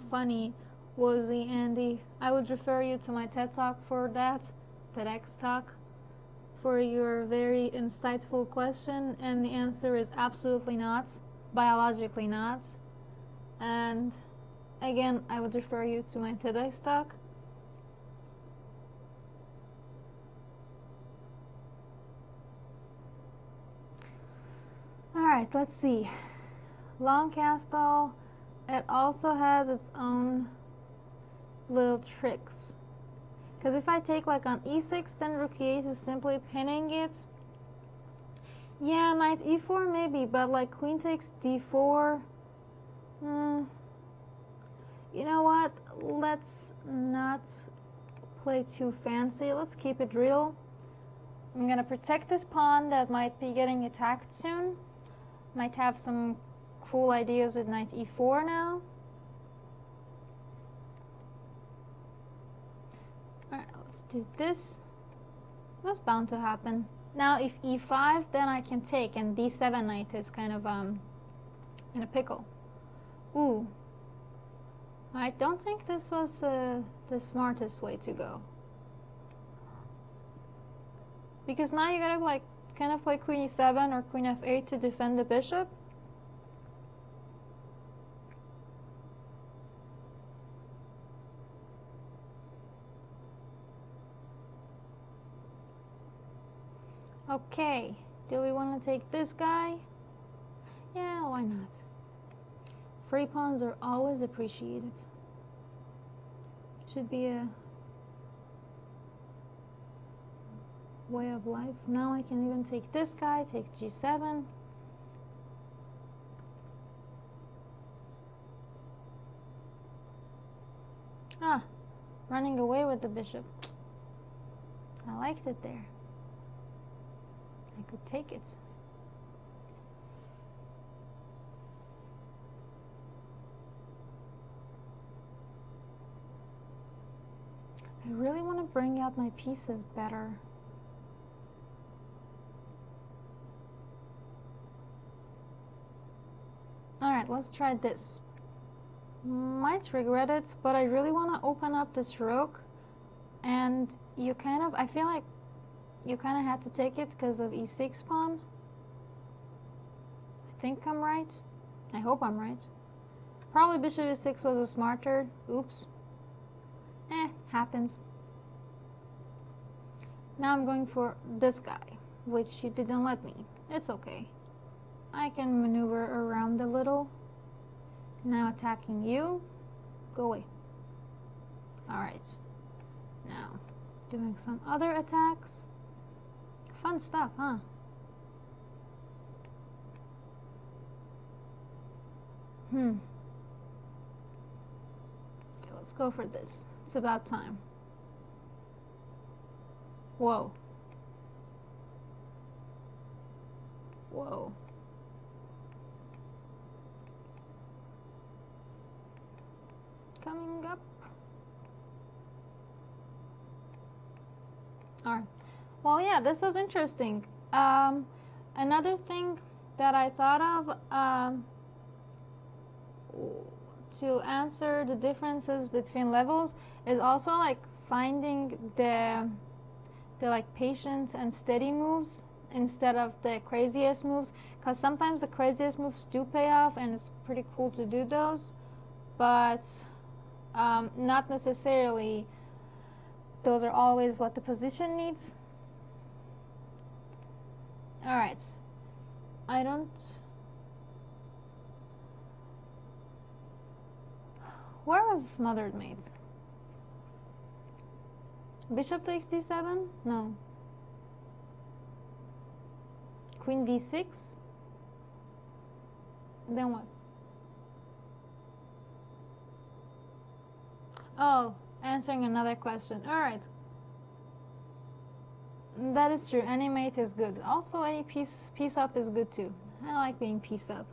funny, Wozy Andy. I would refer you to my TED Talk for that, TEDx Talk, for your very insightful question, and the answer is absolutely not, biologically not. And again, I would refer you to my TEDx talk. Alright, let's see. Long castle, it also has its own little tricks. Because if I take like on e6, then rook e8 is simply pinning it. Yeah, knight e4 maybe, but like queen takes d4. You know what? Let's not play too fancy. Let's keep it real. I'm gonna protect this pawn that might be getting attacked soon. Might have some cool ideas with knight e4 now. Alright, let's do this. What's bound to happen? Now if e5, then I can take, and d7 knight is kind of in a pickle. Ooh. I don't think this was the smartest way to go. Because now you gotta like kind of play queen e7 or queen f8 to defend the bishop. Okay, do we want to take this guy? Yeah, why not? Free pawns are always appreciated. Should be a way of life. Now I can even take this guy, take g7. Ah, running away with the bishop. I liked it there. I could take it. I really want to bring out my pieces better. Alright, let's try this. Might regret it, but I really want to open up this rook. And you kind of, I feel like you kind of had to take it because of e6 pawn. I think I'm right. I hope I'm right. Probably bishop e6 was a smarter. Oops. Happens. Now I'm going for this guy, which you didn't let me. It's okay. I can maneuver around a little. Now attacking you. Go away. Alright. Now, doing some other attacks. Fun stuff, huh? Okay, let's go for this. It's about time. Whoa. Whoa. Coming up. Alright. Well, yeah, this was interesting. Another thing that I thought of to answer the differences between levels is also like finding the like patient and steady moves instead of the craziest moves, because sometimes the craziest moves do pay off and it's pretty cool to do those, but not necessarily those are always what the position needs. Alright, I don't... Where was smothered mate? Bishop takes d7? No. Queen d6? Then what? Oh, answering another question. Alright. That is true. Any mate is good. Also, any piece up is good too. I like being piece up.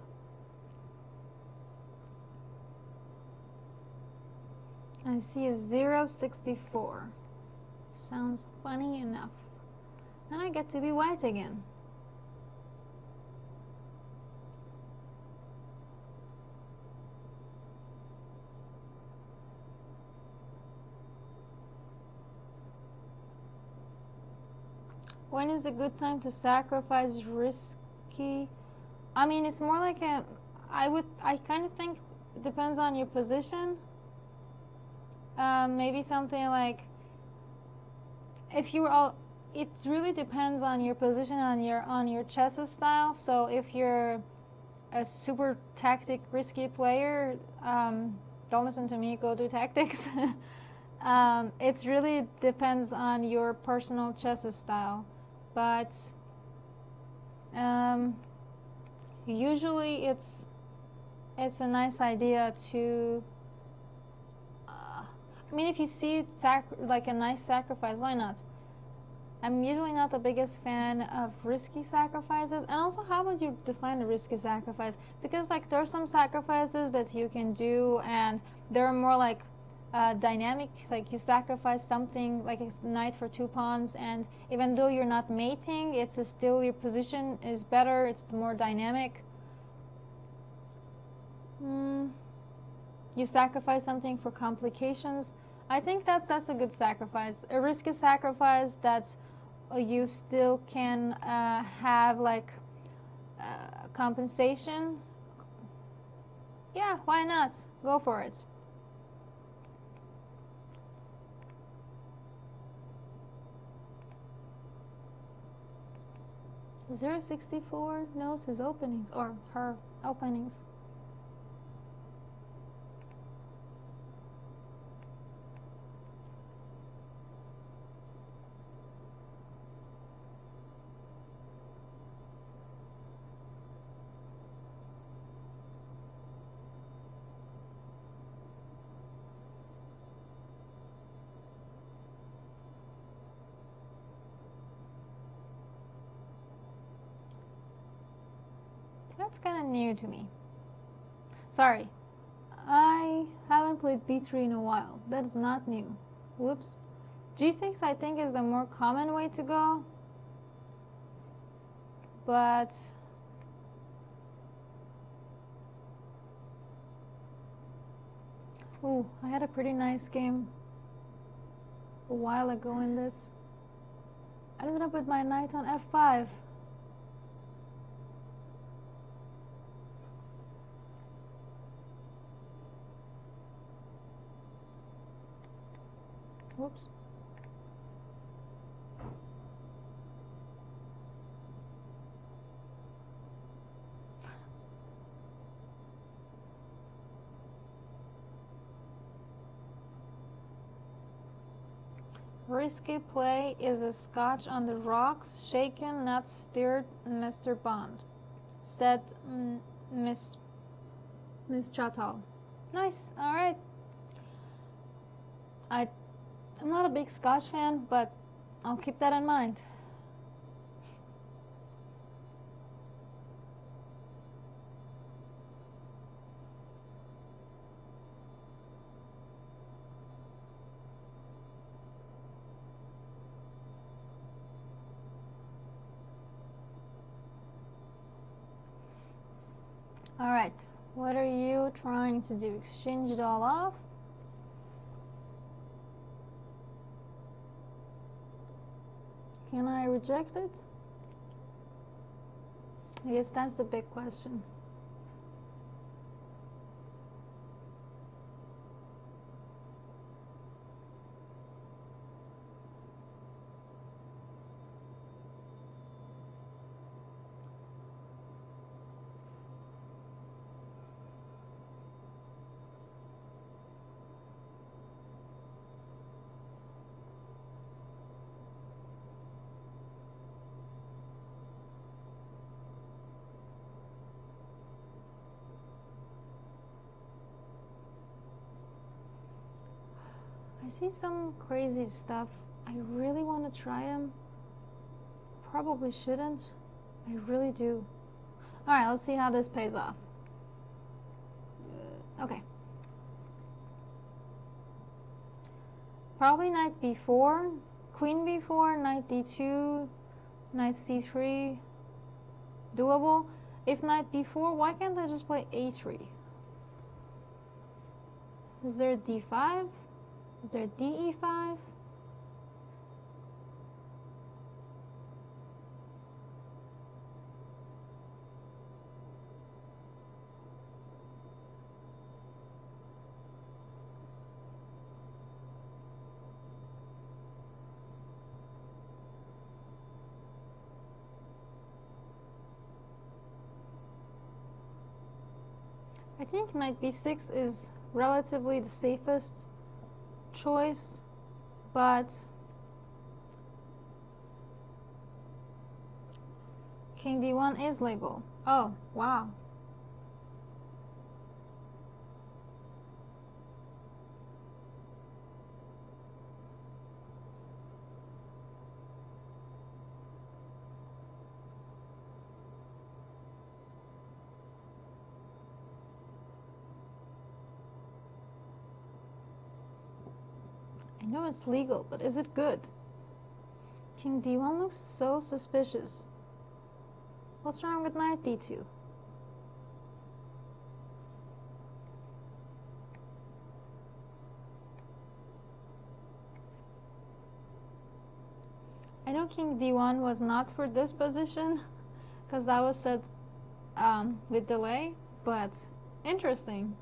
I see a 0.64. Sounds funny enough. And I get to be white again. When is a good time to sacrifice risky? I mean, it's more like I kind of think it depends on your position. Maybe something like, if you all, it really depends on your position, on your chess style. So if you're a super tactic risky player, don't listen to me, go do tactics. It really depends on your personal chess style, but usually it's a nice idea to I mean, if you see like a nice sacrifice, why not? I'm usually not the biggest fan of risky sacrifices. And also, how would you define a risky sacrifice? Because like there are some sacrifices that you can do and they're more like dynamic. Like you sacrifice something like a knight for 2 pawns, and even though you're not mating, it's still your position is better. It's more dynamic. You sacrifice something for complications. I think that's a good sacrifice. A risky sacrifice that you still can have like compensation. Yeah, why not? Go for it. .064 knows his openings, or her openings. That's kind of new to me. Sorry, I haven't played b3 in a while. That is not new. Whoops. g6 I think is the more common way to go. But ooh, I had a pretty nice game a while ago in this. I ended up with my knight on f5. Whoops. Risky play is a scotch on the rocks, shaken, not stirred, Mr. Bond, said Miss Chattal. Nice, alright. I'm not a big scotch fan, but I'll keep that in mind. Alright, what are you trying to do? Exchange it all off? Can I reject it? I guess that's the big question. I see some crazy stuff. I really want to try them. Probably shouldn't. I really do. Alright, let's see how this pays off. Okay. Probably knight b4, queen b4, knight d2, knight c3. Doable. If knight b4, why can't I just play a3? Is there a d5? Is there DE5? I think knight b6 is relatively the safest choice, but king d1 is legal. Oh, wow. I know it's legal, but is it good? King d1 looks so suspicious. What's wrong with knight d2? I know king d1 was not for this position, because that was set with delay, but interesting.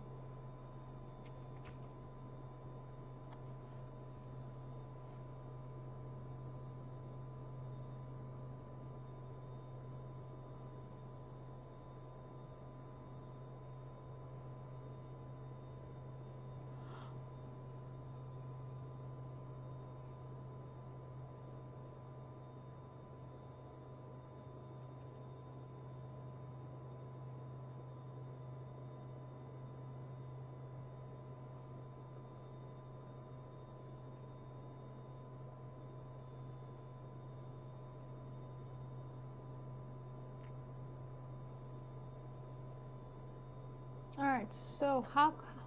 Alright, so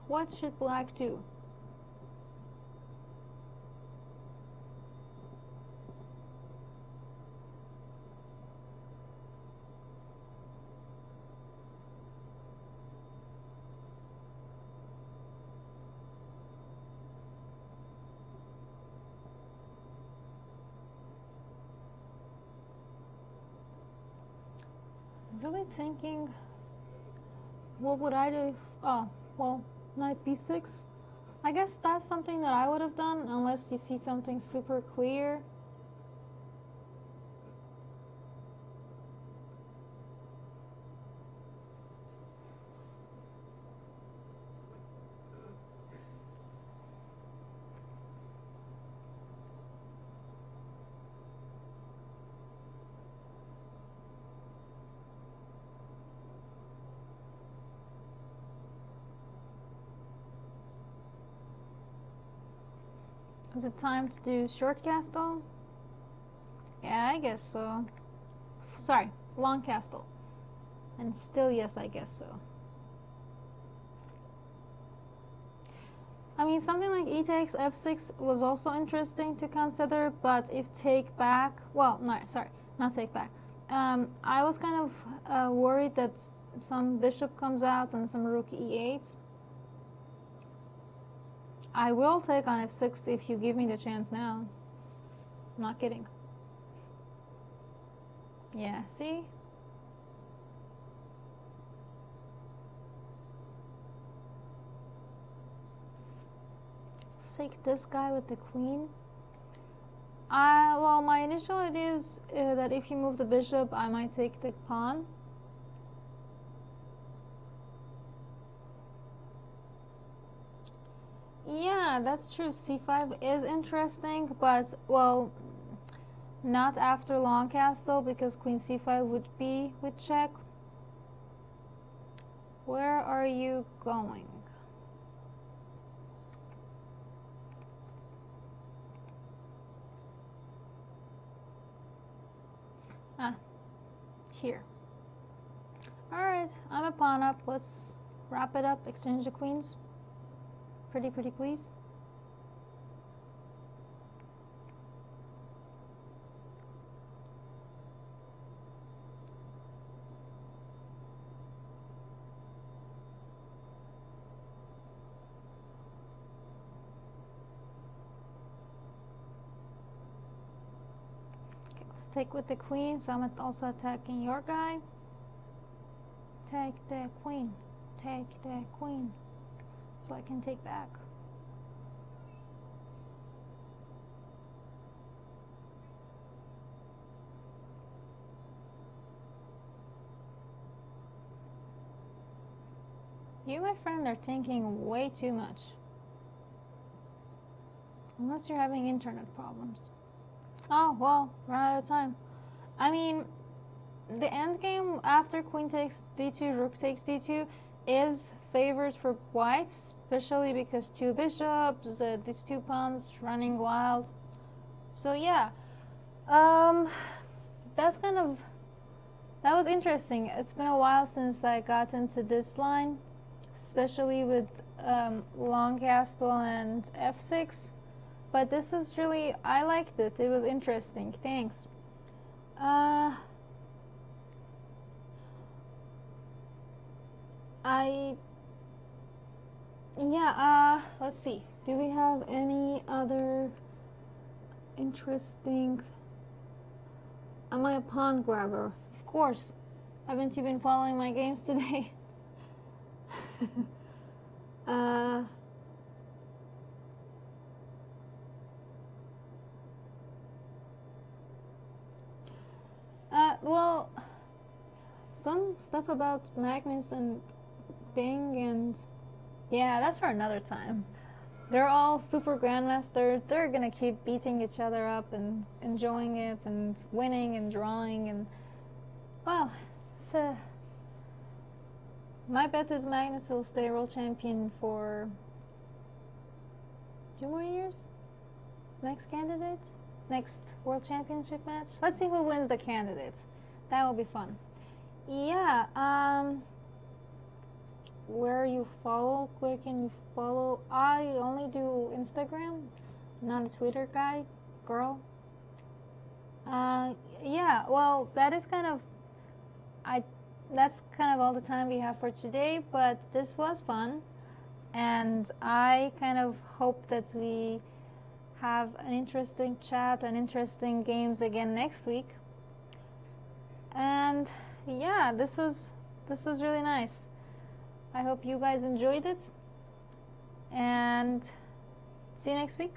what should black do? Really thinking, what would I do? Oh, well, knight b6. I guess that's something that I would have done, unless you see something super clear. Is it time to do short castle? Yeah, I guess so. Sorry, long castle. And still yes, I guess so. I mean, something like e takes f6 was also interesting to consider, but if take back, well, no, sorry, not take back. I was kind of worried that some bishop comes out and some rook e8. I will take on f6 if you give me the chance now. Not kidding. Yeah, see? Let's take this guy with the queen. Well, my initial idea is that if you move the bishop, I might take the pawn. Yeah, that's true. c5 is interesting, but, well, not after long castle, because queen c5 would be with check. Where are you going? Ah, here. Alright, I'm a pawn up. Let's wrap it up, exchange the queens. Pretty please. Okay, let's take with the queen, so I'm also attacking your guy. Take the queen. Take the queen. So I can take back. You, my friend, are thinking way too much. Unless you're having internet problems. Oh, well, run out of time. I mean, the endgame after queen takes d2, rook takes d2 is favored for whites, especially because two bishops, these two pawns running wild. So yeah, that's kind of, that was interesting. It's been a while since I got into this line, especially with long castle and f6. But this was really, I liked it. It was interesting. Thanks. Let's see. Do we have any other interesting? Am I a pawn grabber? Of course. Haven't you been following my games today? Well, some stuff about Magnus and Ding, and yeah, that's for another time. They're all super grandmaster. They're gonna keep beating each other up and enjoying it and winning and drawing, and well, it's a. My bet is Magnus will stay world champion for 2 more years. Next candidate, next world championship match. Let's see who wins the candidates. That will be fun. Yeah. where you follow. Where can you follow? I only do Instagram, not a Twitter guy, girl. Yeah, well, I that's kind of all the time we have for today, but this was fun, and I kind of hope that we have an interesting chat and interesting games again next week. And yeah, this was really nice. I hope you guys enjoyed it, and see you next week.